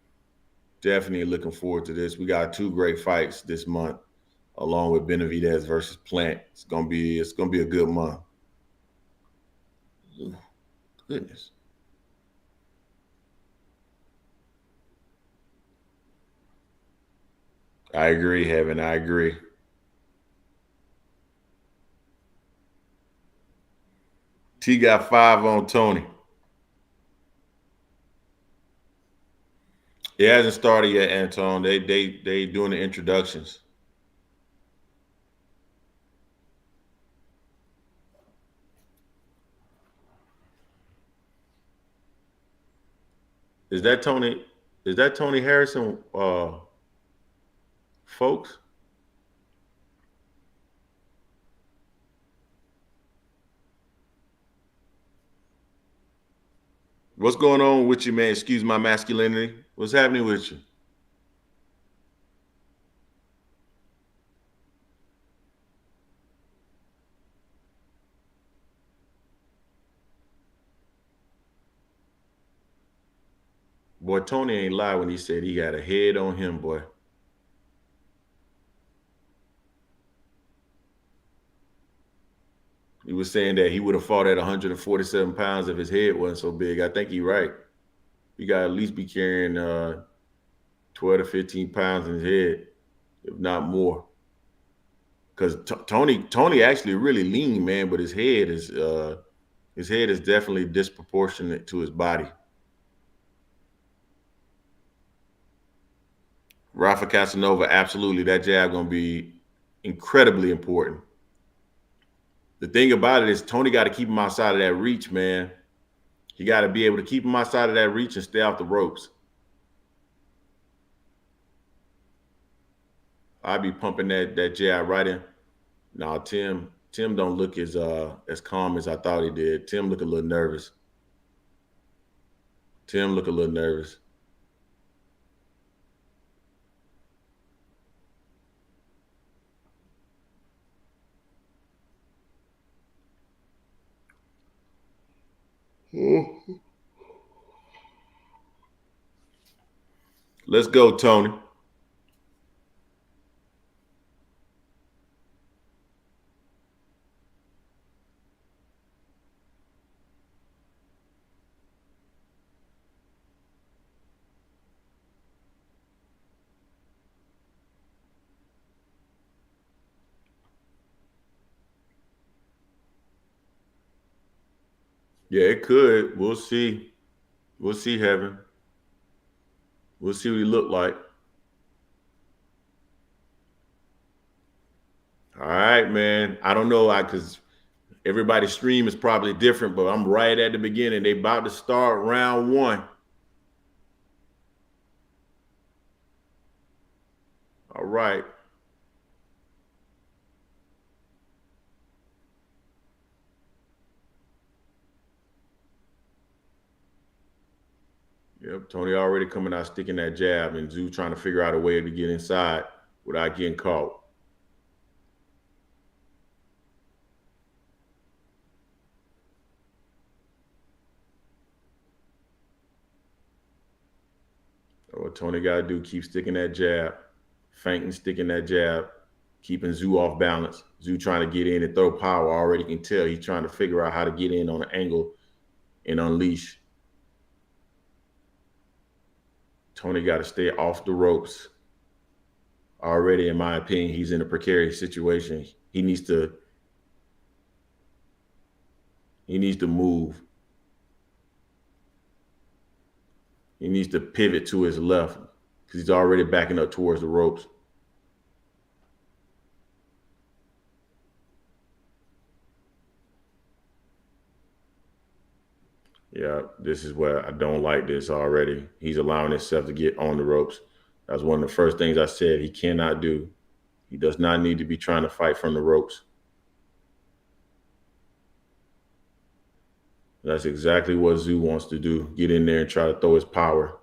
definitely looking forward to this. We got two great fights this month, along with Benavidez versus Plant. It's gonna be a good month. Ooh, goodness. I agree, Heaven. I agree. T got 5 on Tony. It hasn't started yet, Anton. They doing the introductions. Is that Tony? Is that Tony Harrison, folks? What's going on with you, man? Excuse my masculinity. What's happening with you? Boy, Tony ain't lie when he said he got a head on him, boy. He was saying that he would have fought at 147 pounds if his head wasn't so big. I think he's right. He got to at least be carrying 12 to 15 pounds in his head, if not more. Because Tony actually really lean, man, but his head is definitely disproportionate to his body. Rafa Casanova, absolutely. That jab gonna be incredibly important. The thing about it is Tony got to keep him outside of that reach, man. He got to be able to keep him outside of that reach and stay off the ropes. I'd be pumping that jab right in. Now Tim don't look as calm as I thought he did. Tim look a little nervous. Tim look a little nervous. Let's go, Tony. Yeah, it could. We'll see. We'll see, Heaven. We'll see what he look like. All right, man. I don't know, because everybody's stream is probably different, but I'm right at the beginning. They about to start round one. right. Yep, Tony already coming out sticking that jab, and Tszyu trying to figure out a way to get inside without getting caught. What Tony got to do, keep sticking that jab, feinting, sticking that jab, keeping Tszyu off balance. Tszyu trying to get in and throw power. Already can tell he's trying to figure out how to get in on an angle and unleash. Tony got to stay off the ropes. Already, in my opinion, he's in a precarious situation. He needs to move. He needs to pivot to his left because he's already backing up towards the ropes. Yeah, this is where I don't like this already. He's allowing himself to get on the ropes. That's one of the first things I said he cannot do. He does not need to be trying to fight from the ropes. That's exactly what Tszyu wants to do. Get in there and try to throw his power.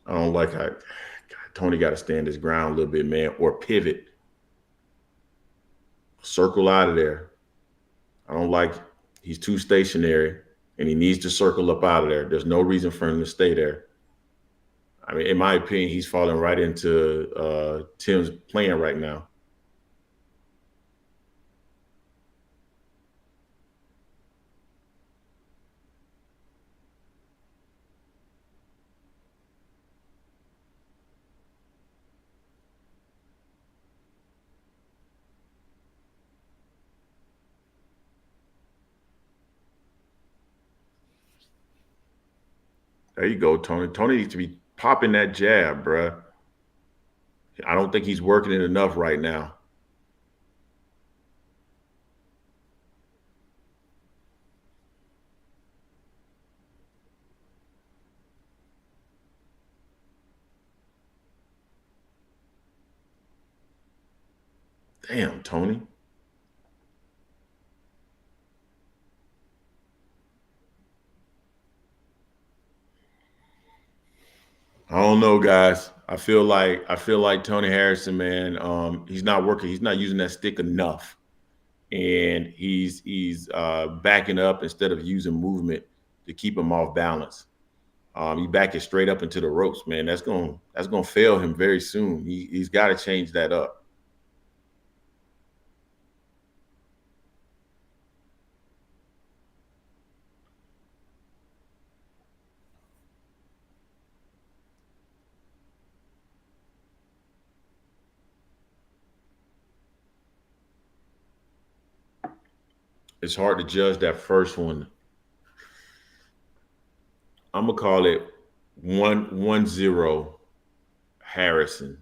I don't like how Tony got to stand his ground a little bit, man, or pivot. Circle out of there. I don't like he's too stationary and he needs to circle up out of there. There's no reason for him to stay there. I mean, in my opinion, he's falling right into Tim's plan right now. There you go, Tony. Tony needs to be popping that jab, bruh. I don't think he's working it enough right now. Damn, Tony. I don't know, guys. I feel like Tony Harrison, man. He's not working. He's not using that stick enough, and he's backing up instead of using movement to keep him off balance. He back it straight up into the ropes, man. That's gonna fail him very soon. He's got to change that up. It's hard to judge that first one. I'm gonna call it 1-0 Harrison.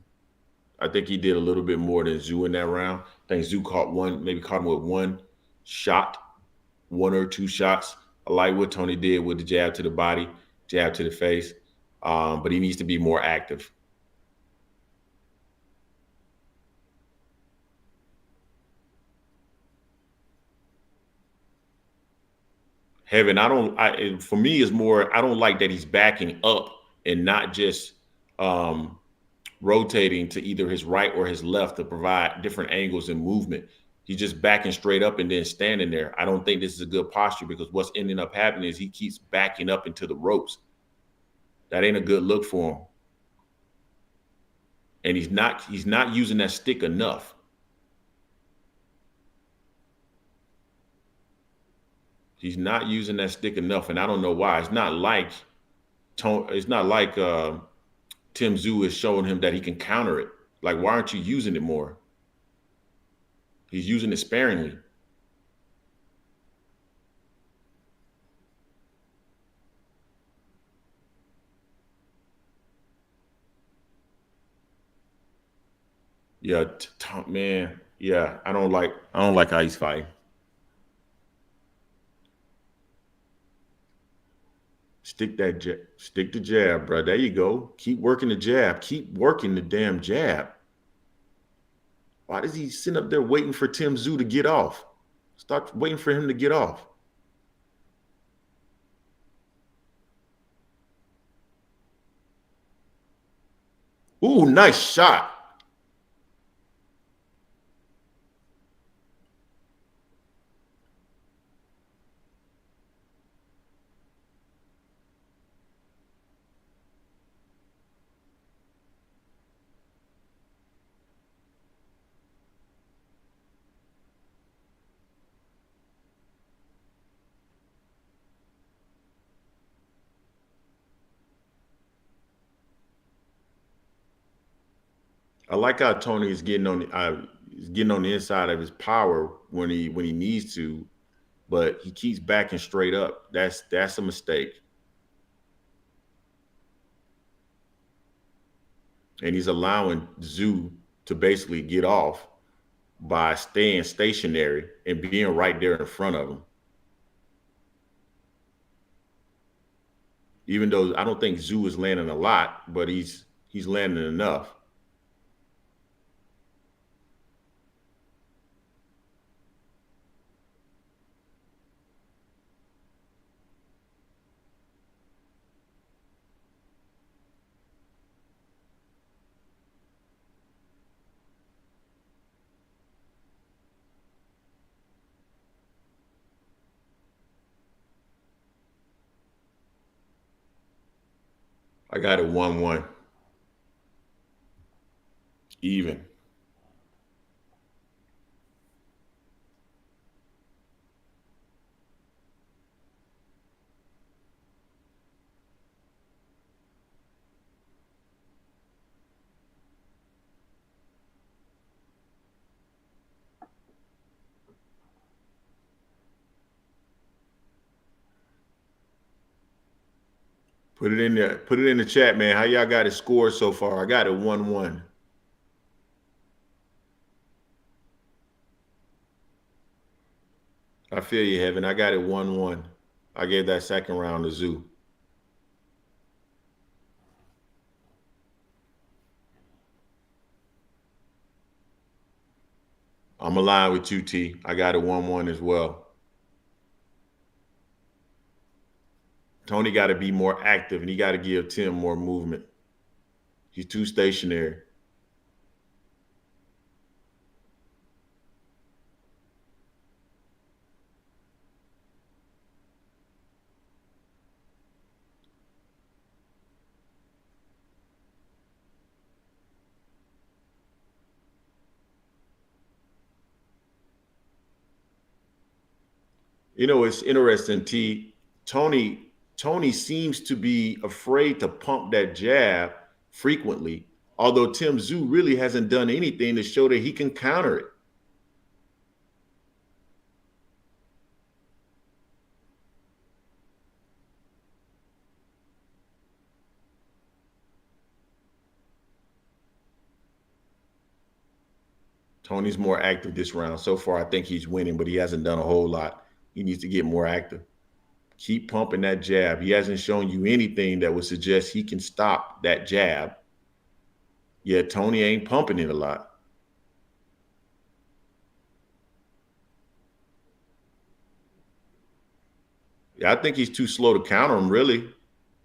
I think he did a little bit more than Tszyu in that round. I think Tszyu caught one, maybe caught him with one shot, one or two shots. I like what Tony did with the jab to the body, jab to the face, but he needs to be more active. Heaven, for me, is more, I don't like that he's backing up and not just rotating to either his right or his left to provide different angles and movement. He's just backing straight up and then standing there. I don't think this is a good posture because what's ending up happening is he keeps backing up into the ropes. That ain't a good look for him. And he's not using that stick enough. He's not using that stick enough, and I don't know why. It's not like Tim Tszyu is showing him that he can counter it. Like, why aren't you using it more? He's using it sparingly. Yeah, man. Yeah, I don't like how he's fighting. Stick the jab, bro. There you go. Keep working the jab. Keep working the damn jab. Why does he sit up there waiting for Tim Tszyu to get off? Start waiting for him to get off. Ooh, nice shot. I like how Tony is getting on the inside of his power when he needs to, but he keeps backing straight up. That's a mistake, and he's allowing Zoo to basically get off by staying stationary and being right there in front of him. Even though I don't think Zoo is landing a lot, but he's landing enough. I got it 1-1 even. Put it in there. Put it in the chat, man. How y'all got it scored so far? I got it 1-1. I feel you, Heaven. I got it 1-1. I gave that second round to Zoo. I'm aligned with you, T. I got it 1-1 as well. Tony got to be more active and he got to give Tim more movement. He's too stationary. You know, it's interesting, T. Tony seems to be afraid to pump that jab frequently, although Tim Tszyu really hasn't done anything to show that he can counter it. Tony's more active this round. So far, I think he's winning, but he hasn't done a whole lot. He needs to get more active. Keep pumping that jab. He hasn't shown you anything that would suggest he can stop that jab. Yeah, Tony ain't pumping it a lot. Yeah, I think he's too slow to counter him, really,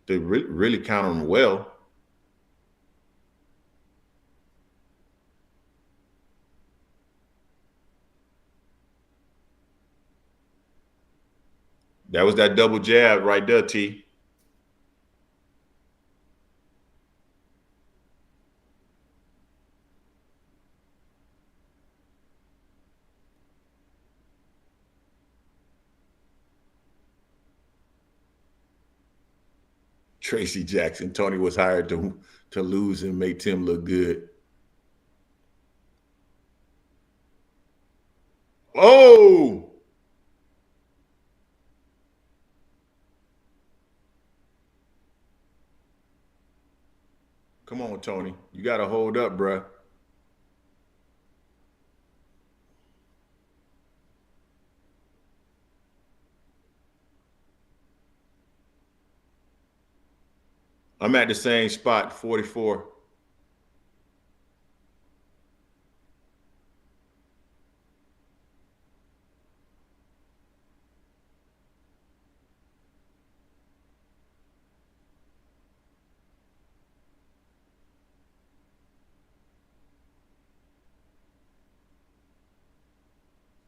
to really counter him well. That was that double jab right there, T. Tracy Jackson. Tony was hired to lose and make Tim look good. Oh, come on, Tony. You got to hold up, bruh. I'm at the same spot, 44.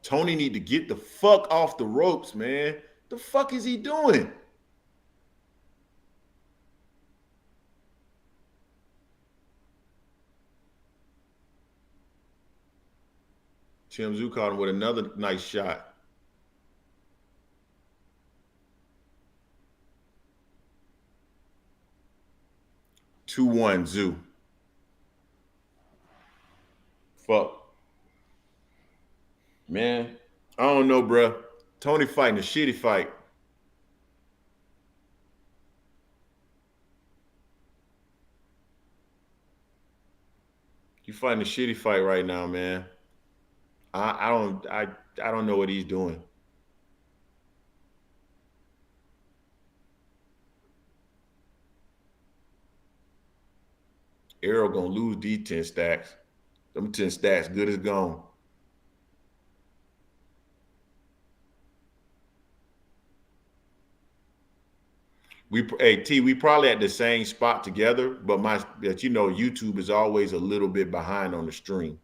Tony need to get the fuck off the ropes, man. The fuck is he doing? Tim Tszyu caught him with another nice shot. 2-1 Tszyu. Fuck. Man, I don't know, bro. Tony fighting a shitty fight. You fighting a shitty fight right now, man. I don't know what he's doing. Arrow gonna lose these 10 stacks. Them 10 stacks, good as gone. We probably at the same spot together, but you know, YouTube is always a little bit behind on the stream.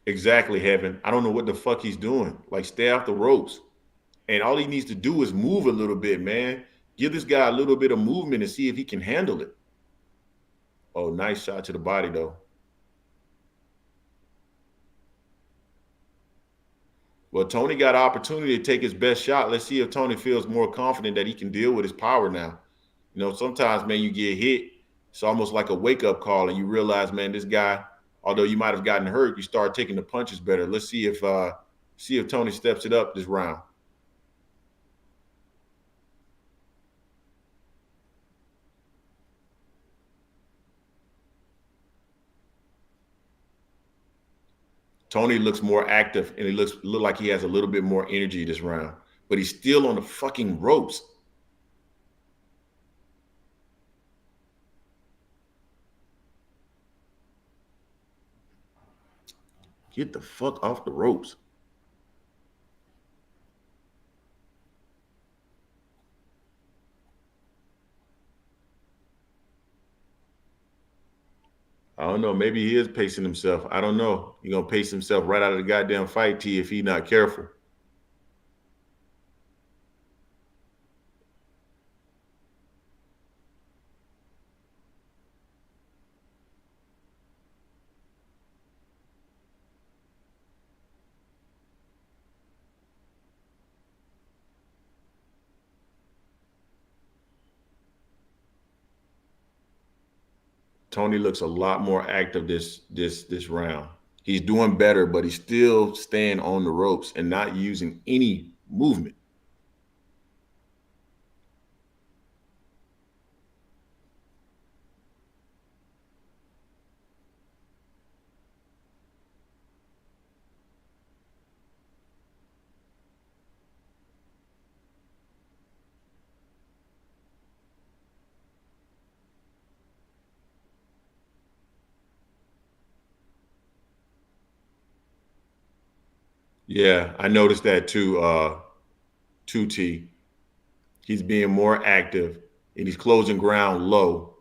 Exactly, Heaven. I don't know what the fuck he's doing. Like, stay off the ropes. And all he needs to do is move a little bit, man. Give this guy a little bit of movement and see if he can handle it. Oh, nice shot to the body, though. Well, Tony got an opportunity to take his best shot. Let's see if Tony feels more confident that he can deal with his power now. You know, sometimes, man, you get hit. It's almost like a wake up call, and you realize, man, this guy, although you might have gotten hurt, you start taking the punches better. Let's see if Tony steps it up this round. Tony looks more active, and he look like he has a little bit more energy this round, but he's still on the fucking ropes. Get the fuck off the ropes. I don't know. Maybe he is pacing himself. I don't know. He's gonna pace himself right out of the goddamn fight, T, if he's not careful. Tony looks a lot more active this round. He's doing better, but he's still staying on the ropes and not using any movement. Yeah, I noticed that too. 2T. He's being more active and he's closing ground low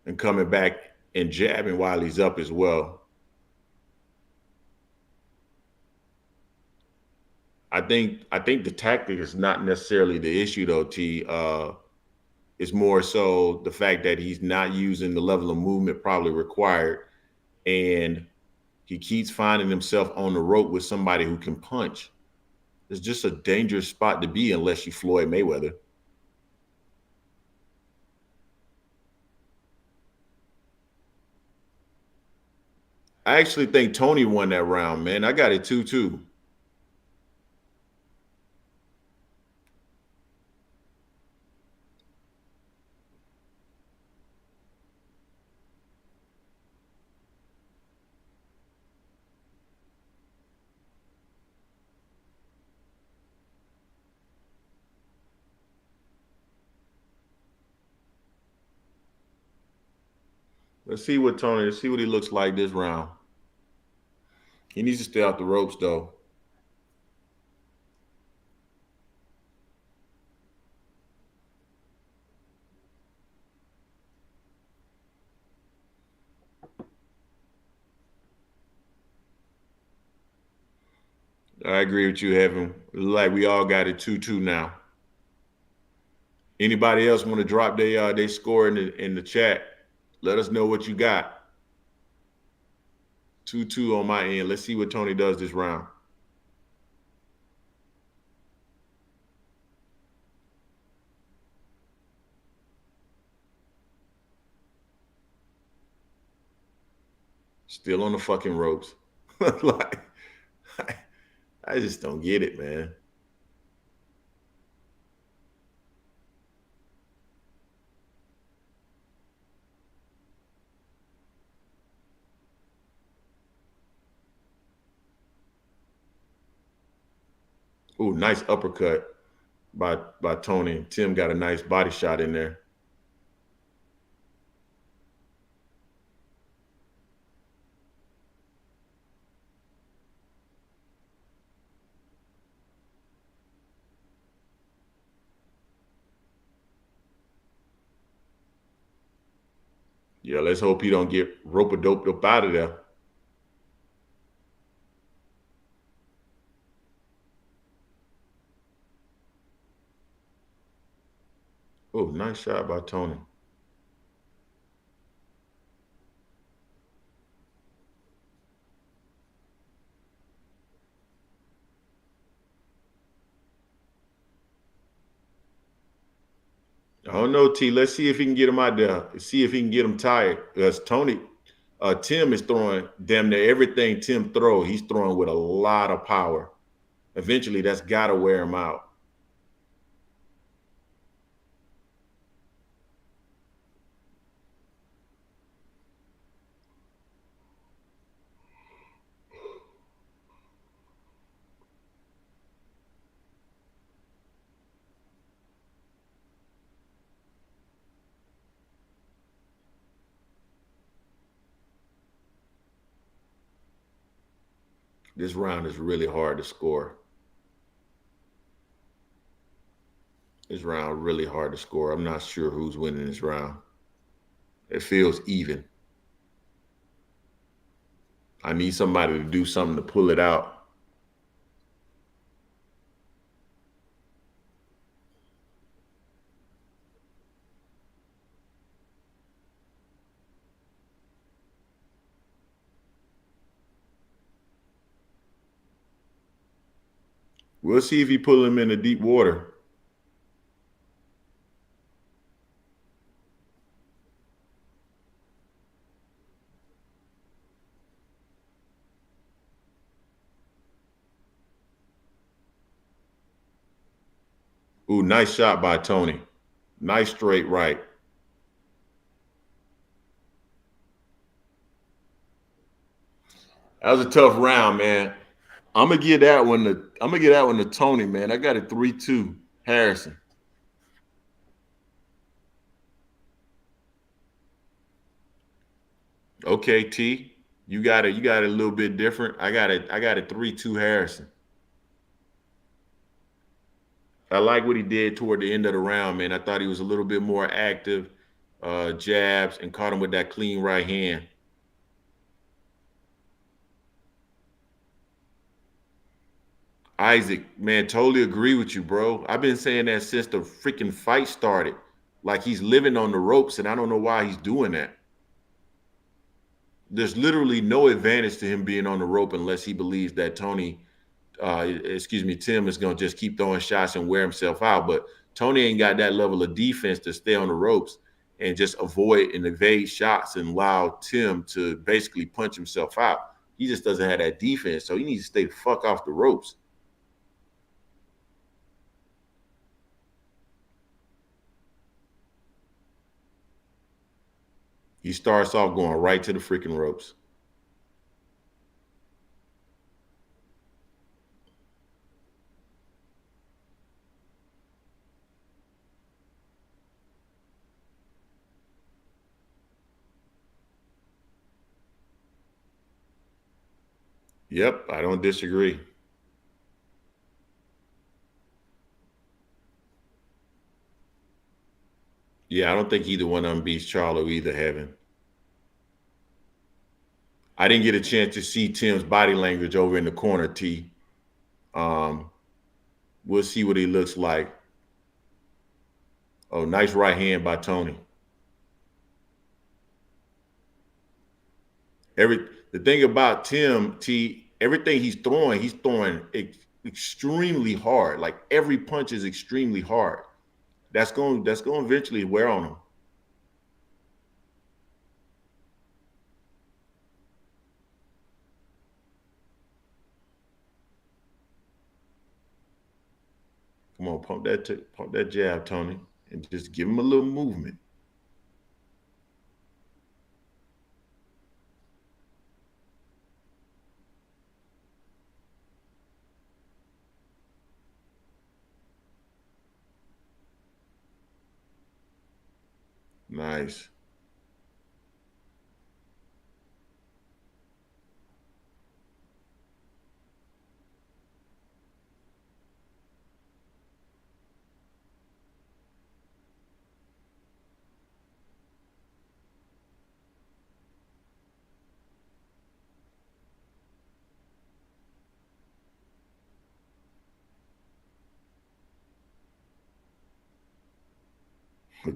and coming back and jabbing while he's up as well. I think the tactic is not necessarily the issue though, T. It's more so the fact that he's not using the level of movement probably required, and he keeps finding himself on the rope with somebody who can punch. It's just a dangerous spot to be unless you Floyd Mayweather. I actually think Tony won that round, man. I got it 2-2. Let's see what Tony. Let's see what he looks like this round. He needs to stay off the ropes though. I agree with you, Evan. Like we all got it 2-2 now. Anybody else want to drop they score in the chat? Let us know what you got. 2-2 on my end. Let's see what Tony does this round. Still on the fucking ropes. Like, I just don't get it, man. Ooh, nice uppercut by Tony. Tim got a nice body shot in there. Yeah, let's hope he don't get rope-a-doped up out of there. Oh, nice shot by Tony. I don't know, T. Let's see if he can get him out there. See if he can get him tired. Because Tim is throwing damn near everything Tim throw. He's throwing with a lot of power. Eventually, that's got to wear him out. This round is really hard to score. This round really hard to score. I'm not sure who's winning this round. It feels even. I need somebody to do something to pull it out. We'll see if he pull him into deep water. Ooh, nice shot by Tony. Nice straight right. That was a tough round, man. I'm gonna give that one to Tony, man. I got it 3-2. Harrison. Okay, T. You got it a little bit different. I got it 3-2 Harrison. I like what he did toward the end of the round, man. I thought he was a little bit more active, jabs, and caught him with that clean right hand. Isaac, man, totally agree with you, bro. I've been saying that since the freaking fight started. Like he's living on the ropes, and I don't know why he's doing that. There's literally no advantage to him being on the rope unless he believes that Tim is going to just keep throwing shots and wear himself out. But Tony ain't got that level of defense to stay on the ropes and just avoid and evade shots and allow Tim to basically punch himself out. He just doesn't have that defense, so he needs to stay the fuck off the ropes. He starts off going right to the freaking ropes. Yep, I don't disagree. Yeah, I don't think either one of them beats Charlo either, Heaven. I didn't get a chance to see Tim's body language over in the corner, T. Um, we'll see what he looks like. Oh, nice right hand by Tony. Every the thing about Tim T, everything he's throwing extremely hard. Like every punch is extremely hard. That's going to eventually wear on him. Come on, pump that jab, Tony, and just give him a little movement. Nice.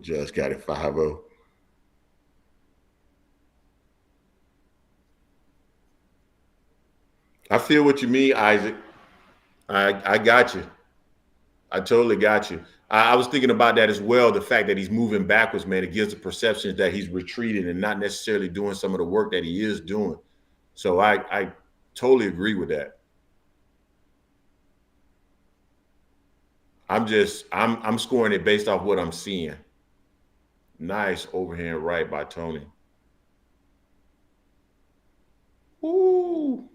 Just got it 5-0. I feel what you mean, Isaac. I got you. I totally got you. I was thinking about that as well. The fact that he's moving backwards, man, it gives the perception that he's retreating and not necessarily doing some of the work that he is doing. So I totally agree with that. I'm scoring it based off what I'm seeing. Nice overhand right by Tony. Ooh.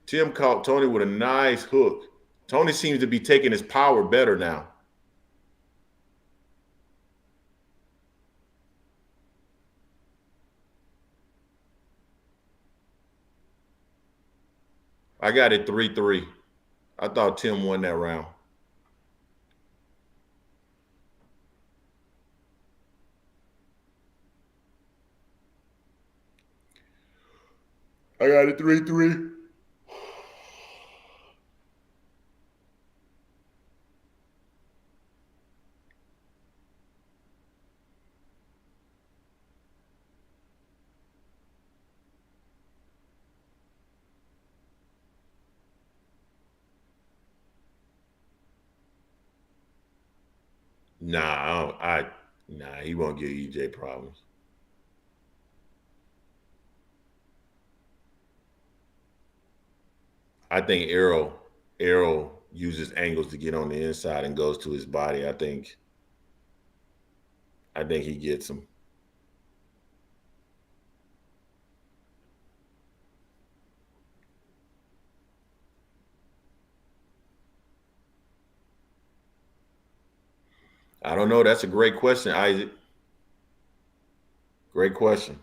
Tim caught Tony with a nice hook. Tony seems to be taking his power better now. I got it 3-3. I thought Tim won that round. I got it 3-3. Nah, nah, he won't give EJ problems. I think Errol uses angles to get on the inside and goes to his body. I think he gets him. I don't know. That's a great question, Isaac. Great question.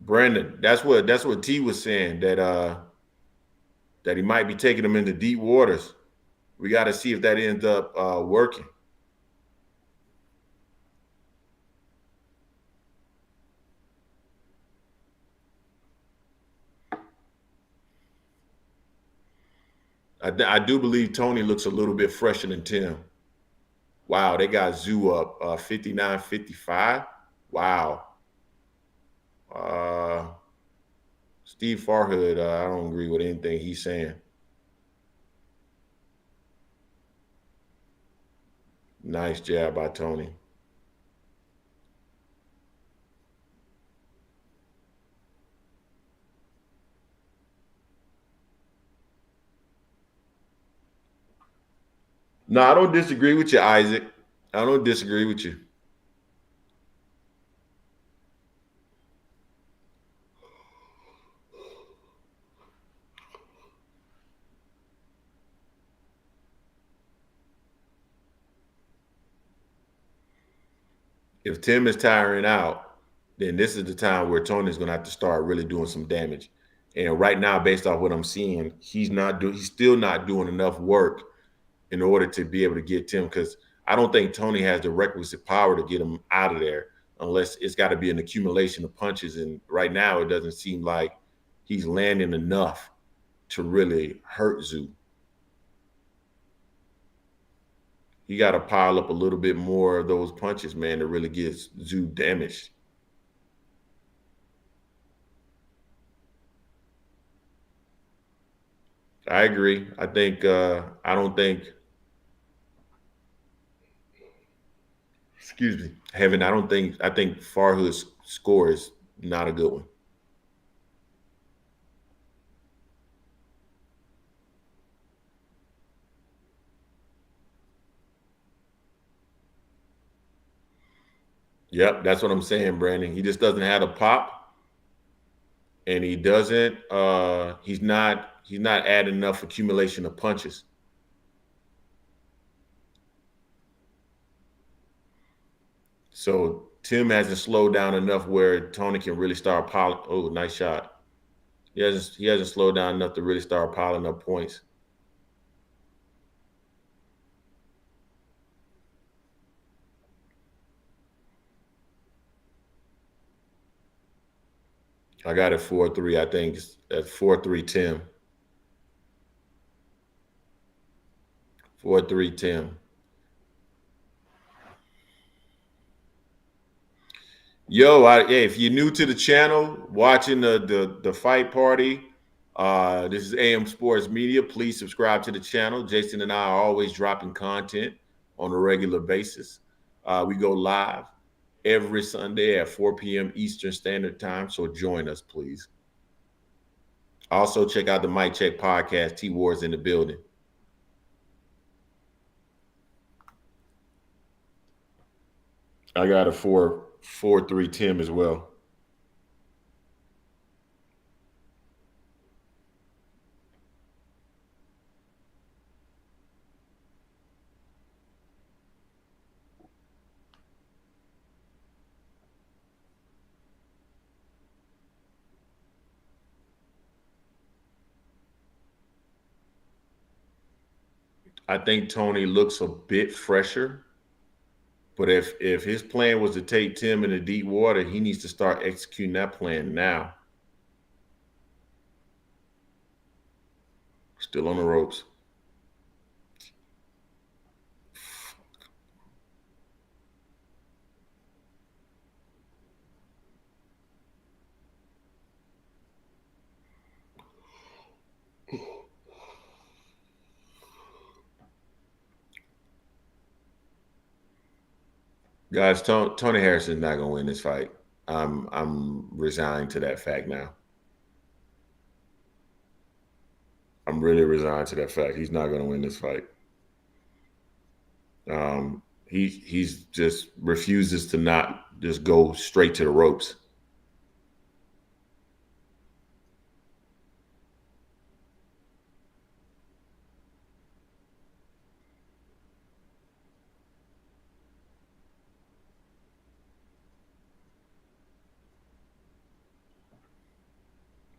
Brandon, that's what T was saying that he might be taking him into deep waters. We got to see if that ends up working. I do believe Tony looks a little bit fresher than Tim. Wow, they got Zoo up 59-55. Wow. Uh, Steve Farhood, I don't agree with anything he's saying. Nice jab by Tony. No, I don't disagree with you, Isaac. I don't disagree with you. If Tim is tiring out, then this is the time where Tony's going to have to start really doing some damage. And right now, based off what I'm seeing, he's still not doing enough work in order to be able to get Tim, because I don't think Tony has the requisite power to get him out of there unless it's got to be an accumulation of punches. And right now, it doesn't seem like he's landing enough to really hurt Tszyu. He got to pile up a little bit more of those punches, man, to really get Tszyu damaged. I agree. I don't think, excuse me, Heaven, I think Farhood's score is not a good one. Yep, that's what I'm saying, Brandon. He just doesn't have a pop, and he's not adding enough accumulation of punches. So Tim hasn't slowed down enough where Tony can really start piling. Oh, nice shot. He hasn't slowed down enough to really start piling up points. I got it 4-3. I think it's at 4-3 Tim. 4-3 Tim. Yo, hey, if you're new to the channel, watching the fight party, this is AM Sports Media. Please subscribe to the channel. Jason and I are always dropping content on a regular basis. We go live every Sunday at 4 p.m. Eastern Standard Time, so join us, please. Also, check out the Mic Check podcast. T Wars in the building. I got a 4-3 Tim as well. I think Tony looks a bit fresher, but if his plan was to take Tim in the deep water, he needs to start executing that plan now. Still on the ropes. Guys, Tony Harrison's not gonna win this fight. I'm resigned to that fact now. I'm really resigned to that fact. He's not gonna win this fight. He's just refuses to not just go straight to the ropes.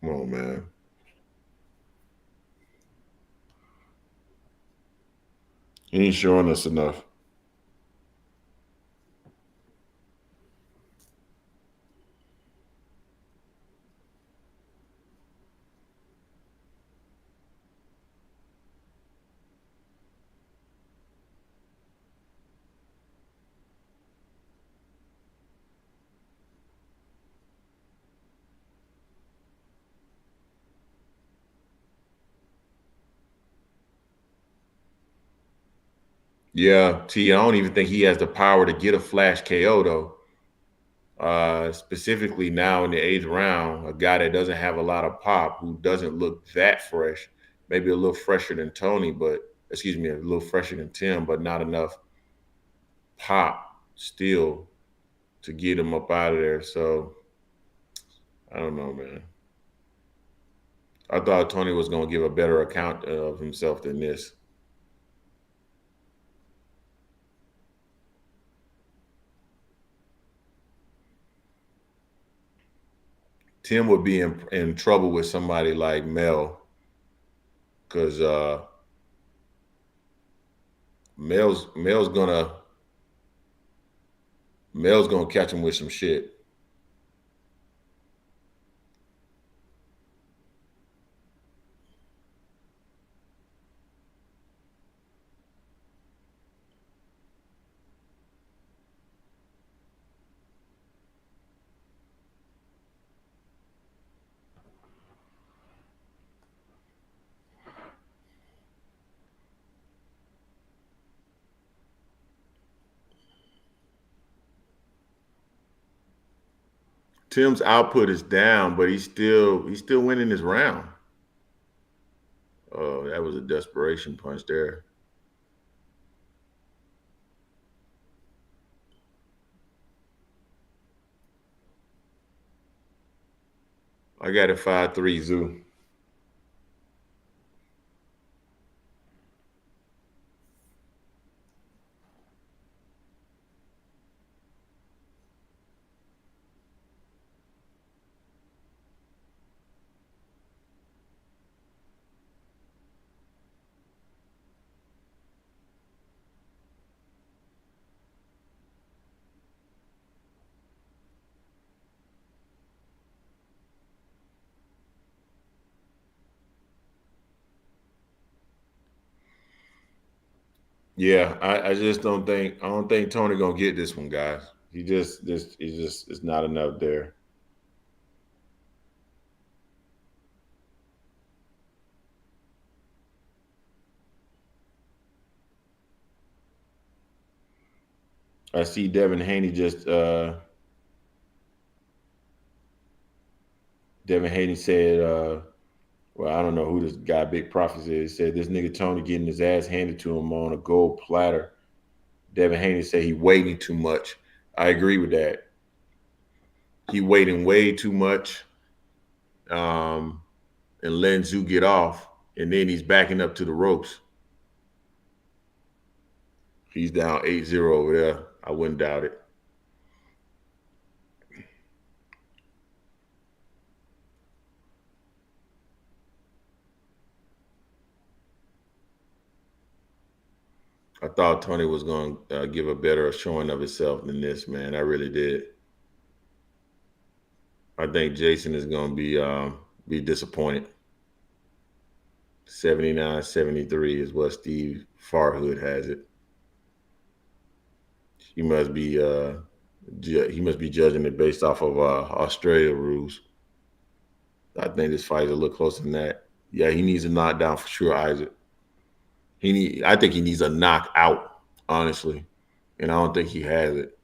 Come on, man. He ain't showing us enough. Yeah, T, I don't even think he has the power to get a flash KO though. Specifically now in the eighth round, a guy that doesn't have a lot of pop, who doesn't look that fresh, maybe a little fresher than Tony, but excuse me, a little fresher than Tim, but not enough pop still to get him up out of there. So I don't know, man. I thought Tony was going to give a better account of himself than this. Tim would be in trouble with somebody like Mel because Mel's Mel's gonna Mel's gonna catch him with some shit. Tim's output is down, but he's still winning this round. Oh, that was a desperation punch there. I got it 5-3 Zoo. Yeah, I just don't think Tony gonna get this one, guys. He just it's not enough there. I see Devin Haney said, well, I don't know who this guy Big Profits is. He said this nigga Tony getting his ass handed to him on a gold platter. Devin Haney said he waiting too much. I agree with that. He waiting way too much, um, and letting Zoo get off, and then he's backing up to the ropes. He's down 8-0 over there. I wouldn't doubt it. I thought Tony was going to give a better showing of himself than this, man. I really did. I think Jason is going to be disappointed. 79-73 is what Steve Farhood has it. He must be judging it based off of Australia rules. I think this fight is a little closer than that. Yeah, he needs a knockdown for sure, Isaac. I think he needs a knockout, honestly, and I don't think he has it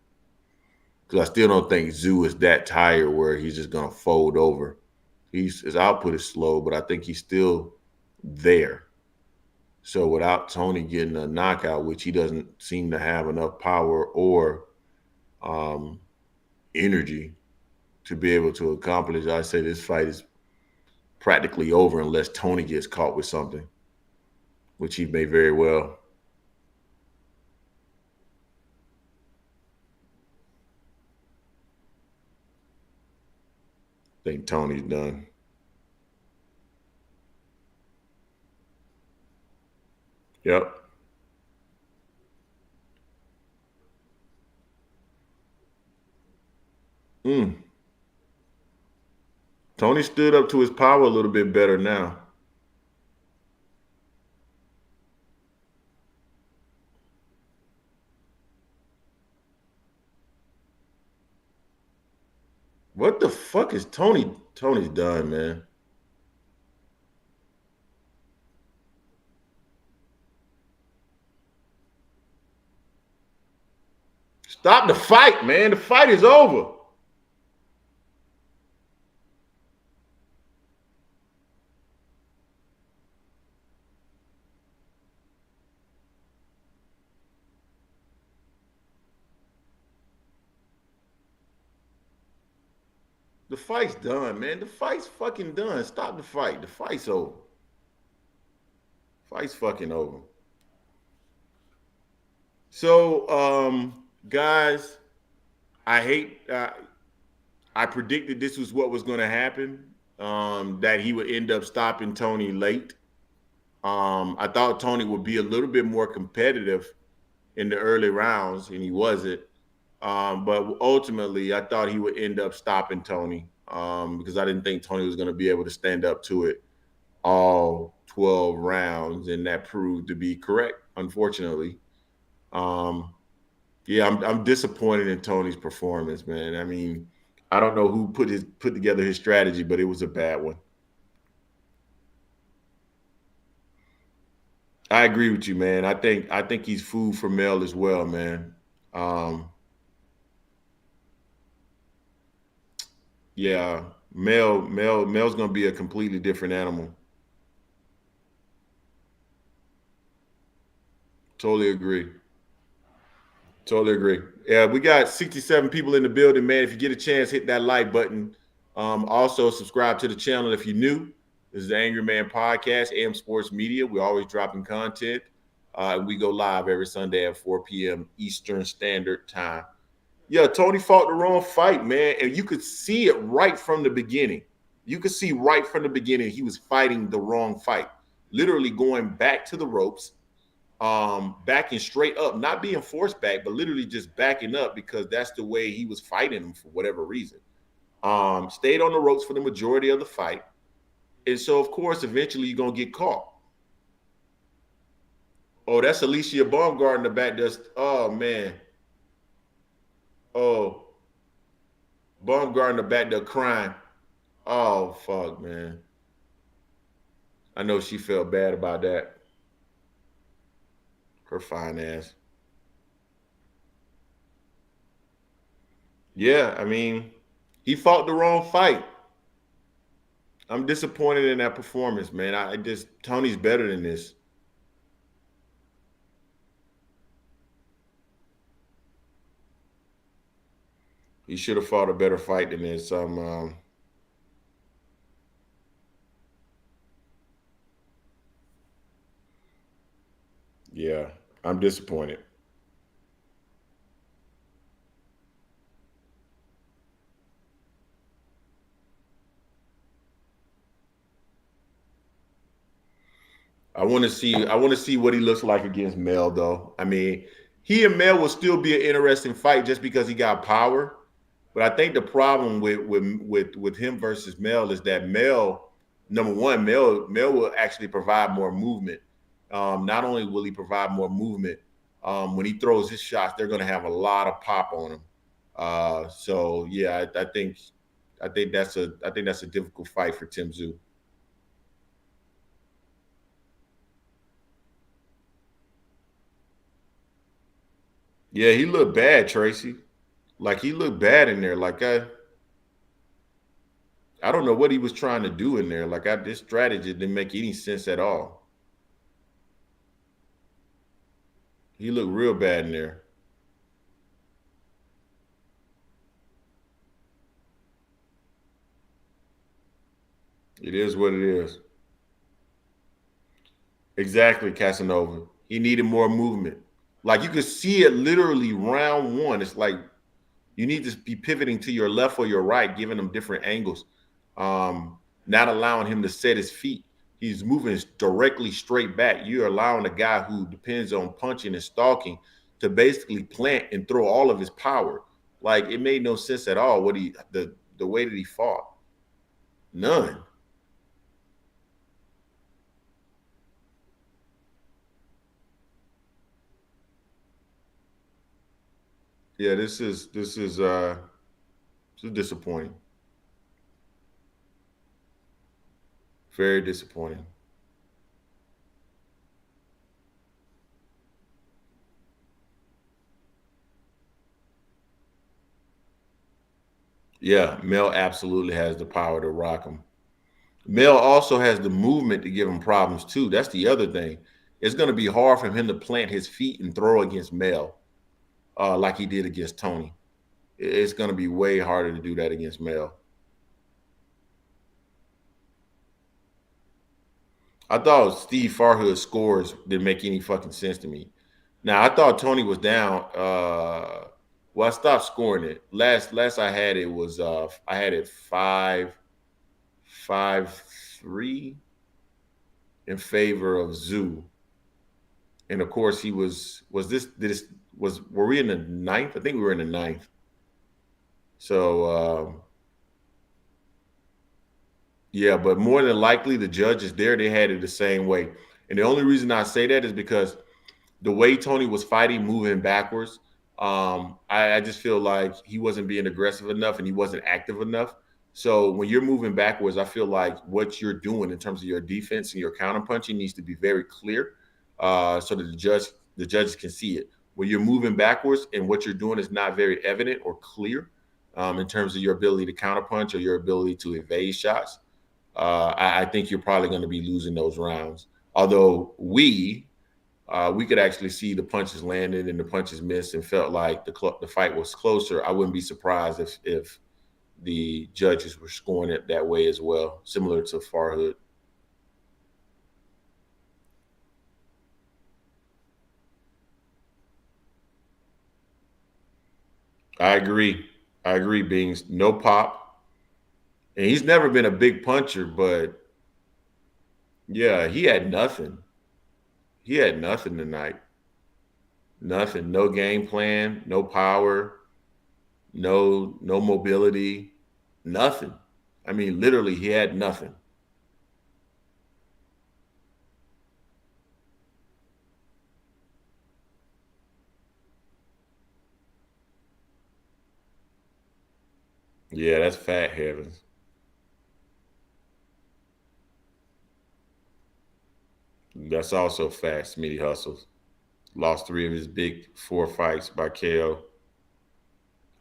because I still don't think Zoo is that tired where he's just gonna fold over. His output is slow, but I think he's still there. So without Tony getting a knockout, which he doesn't seem to have enough power or um, energy to be able to accomplish, I say this fight is practically over unless Tony gets caught with something, which he may very well. I think Tony's done. Yep. Mm. Tony stood up to his power a little bit better now. What the fuck is Tony? Tony's done, man. Stop the fight, man. The fight is over. The fight's done, man. The fight's fucking done. Stop the fight. The fight's over. Fight's fucking over. So, guys, I hate. I predicted this was what was going to happen. That he would end up stopping Tony late. I thought Tony would be a little bit more competitive in the early rounds, and he wasn't. But ultimately, I thought he would end up stopping Tony because I didn't think Tony was going to be able to stand up to it all 12 rounds, and that proved to be correct, unfortunately. Um, yeah, I'm disappointed in Tony's performance, man. I mean, I don't know who put together his strategy, but it was a bad one. I agree with you, man. I think he's food for Mel as well, man. Um, yeah, Mel's gonna be a completely different animal. Totally agree. Totally agree. Yeah, we got 67 people in the building, man. If you get a chance, hit that like button. Also, subscribe to the channel if you're new. This is the Angry Man Podcast, AM Sports Media. We're always dropping content. We go live every Sunday at 4 p.m. Eastern Standard Time. Yeah, Tony fought the wrong fight, man. And you could see it right from the beginning. You could see right from the beginning he was fighting the wrong fight. Literally going back to the ropes, backing straight up, not being forced back, but literally just backing up because that's the way he was fighting him for whatever reason. Stayed on the ropes for the majority of the fight. And so, of course, eventually you're going to get caught. Oh, that's Alicia Baumgart in the back. Oh, man. Oh, Baumgart in the back there crying. Oh, fuck, man. I know she felt bad about that. Her fine ass. Yeah, I mean, he fought the wrong fight. I'm disappointed in that performance, man. I just Tony's better than this. He should have fought a better fight than this. Yeah, I'm disappointed. I want to see what he looks like against Mel, though. I mean, he and Mel will still be an interesting fight just because he got power. But I think the problem with him versus Mel is that Mel, number one, Mel will actually provide more movement. Not only will he provide more movement, when he throws his shots, they're going to have a lot of pop on him. So yeah, I think that's a difficult fight for Tim Tszyu. Yeah, he looked bad, Tracy. Like he looked bad in there. Like I don't know what he was trying to do in there. Like this strategy didn't make any sense at all. He looked real bad in there. It is what it is. Exactly, Casanova. He needed more movement. Like you could see it literally round one. It's like you need to be pivoting to your left or your right, giving him different angles, not allowing him to set his feet. He's moving directly straight back. You're allowing a guy who depends on punching and stalking to basically plant and throw all of his power. Like it made no sense at all. The way that he fought, none. Yeah, this is disappointing. Very disappointing. Yeah, Mel absolutely has the power to rock him. Mel also has the movement to give him problems too. That's the other thing. It's going to be hard for him to plant his feet and throw against Mel like he did against Tony. It's going to be way harder to do that against Mel. I thought Steve Farhood's scores didn't make any fucking sense to me. Now I thought Tony was down. Well, I stopped scoring it. Last I had it was I had it 5-3 in favor of Zoo. And of course he was this was were we in the ninth? I think we were in the ninth. So yeah, but more than likely the judges there, they had it the same way. And the only reason I say that is because the way Tony was fighting, moving backwards, I just feel like he wasn't being aggressive enough and he wasn't active enough. So when you're moving backwards, I feel like what you're doing in terms of your defense and your counter punching needs to be very clear, so that the judges can see it. When you're moving backwards and what you're doing is not very evident or clear, in terms of your ability to counter punch or your ability to evade shots, I think you're probably going to be losing those rounds. Although we could actually see the punches landed and the punches missed and felt like the fight was closer. I wouldn't be surprised if the judges were scoring it that way as well, similar to Farhood. I agree. I agree, Beings. No pop. And he's never been a big puncher, but yeah, he had nothing. He had nothing tonight. Nothing. No game plan, no power, no mobility, nothing. I mean, literally, he had nothing. Yeah, that's fat heavens. That's also fat. Smitty hustles. Lost 3 of his big 4 fights by KO.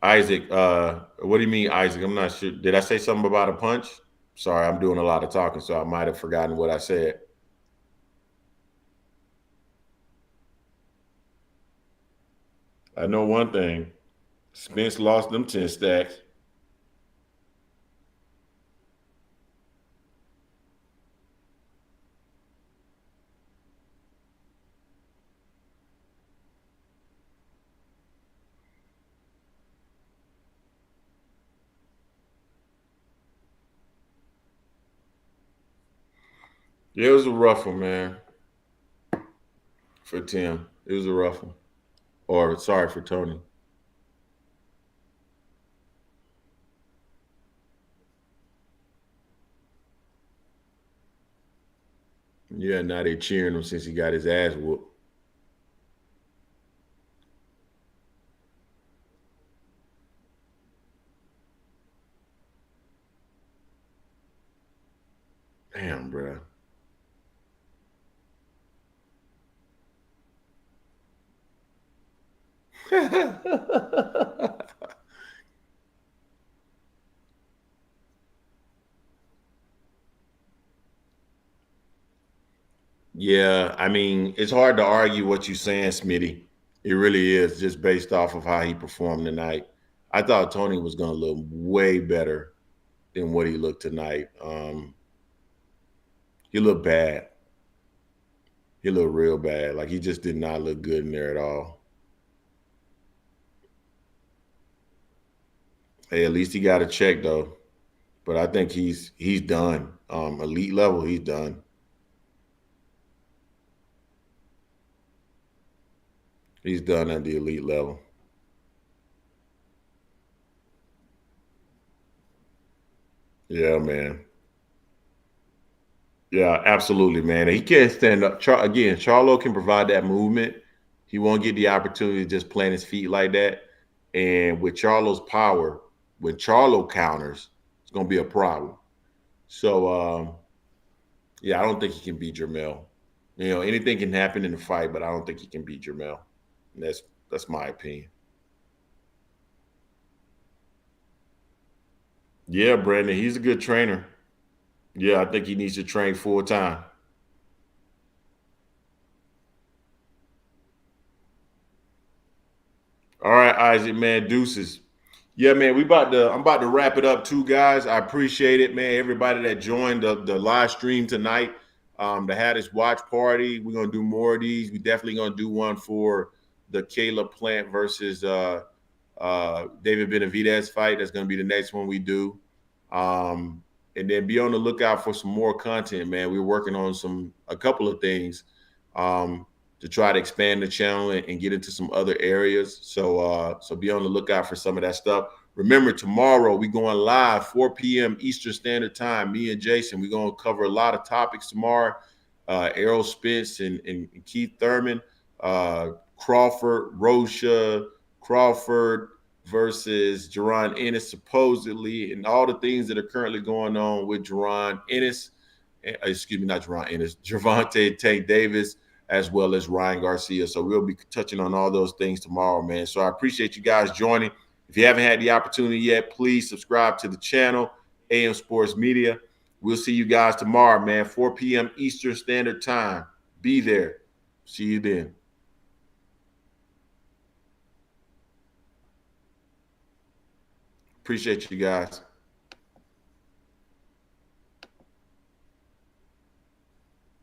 Isaac, what do you mean, Isaac? I'm not sure. Did I say something about a punch? Sorry, I'm doing a lot of talking, so I might have forgotten what I said. I know one thing. Spence lost them 10 stacks. Yeah, it was a rough one, man, for Tim. It was a rough one. Or sorry for Tony. Yeah, now they cheering him since he got his ass whooped. Damn, bro. Yeah, I mean, it's hard to argue what you're saying, Smitty. It really is, just based off of how he performed tonight. I thought Tony was going to look way better than what he looked tonight. He looked bad. He looked real bad. Like he just did not look good in there at all. Hey, at least he got a check though. But I think he's done. Elite level, he's done. He's done at the elite level. Yeah, man. Yeah, absolutely, man. He can't stand up. Again, Charlo can provide that movement. He won't get the opportunity to just plant his feet like that. And with Charlo's power, when Charlo counters, it's gonna be a problem. So yeah, I don't think he can beat Jermel. You know, anything can happen in the fight, but I don't think he can beat Jermel. And that's my opinion. Yeah, Brandon, he's a good trainer. Yeah, I think he needs to train full time. All right, Isaac, man, deuces. Yeah, man, I'm about to wrap it up too, guys. I appreciate it, man. Everybody that joined the live stream tonight, to have this watch party. We're gonna do more of these. We definitely gonna do one for the Caleb Plant versus David Benavidez fight. That's going to be the next one we do. And then be on the lookout for some more content, man. We're working on a couple of things to try to expand the channel and get into some other areas. So be on the lookout for some of that stuff. Remember, tomorrow we going live 4 p.m. Eastern Standard Time. Me and Jason, we're going to cover a lot of topics tomorrow. Errol Spence and Keith Thurman, Crawford, Rocha, Crawford versus Jaron Ennis, supposedly, and all the things that are currently going on with Jaron Ennis. Excuse me, not Jaron Ennis, Gervonta Tank Davis, as well as Ryan Garcia. So we'll be touching on all those things tomorrow, man. So I appreciate you guys joining. If you haven't had the opportunity yet, please subscribe to the channel, AM Sports Media. We'll see you guys tomorrow, man, 4 p.m. Eastern Standard Time. Be there. See you then. Appreciate you guys.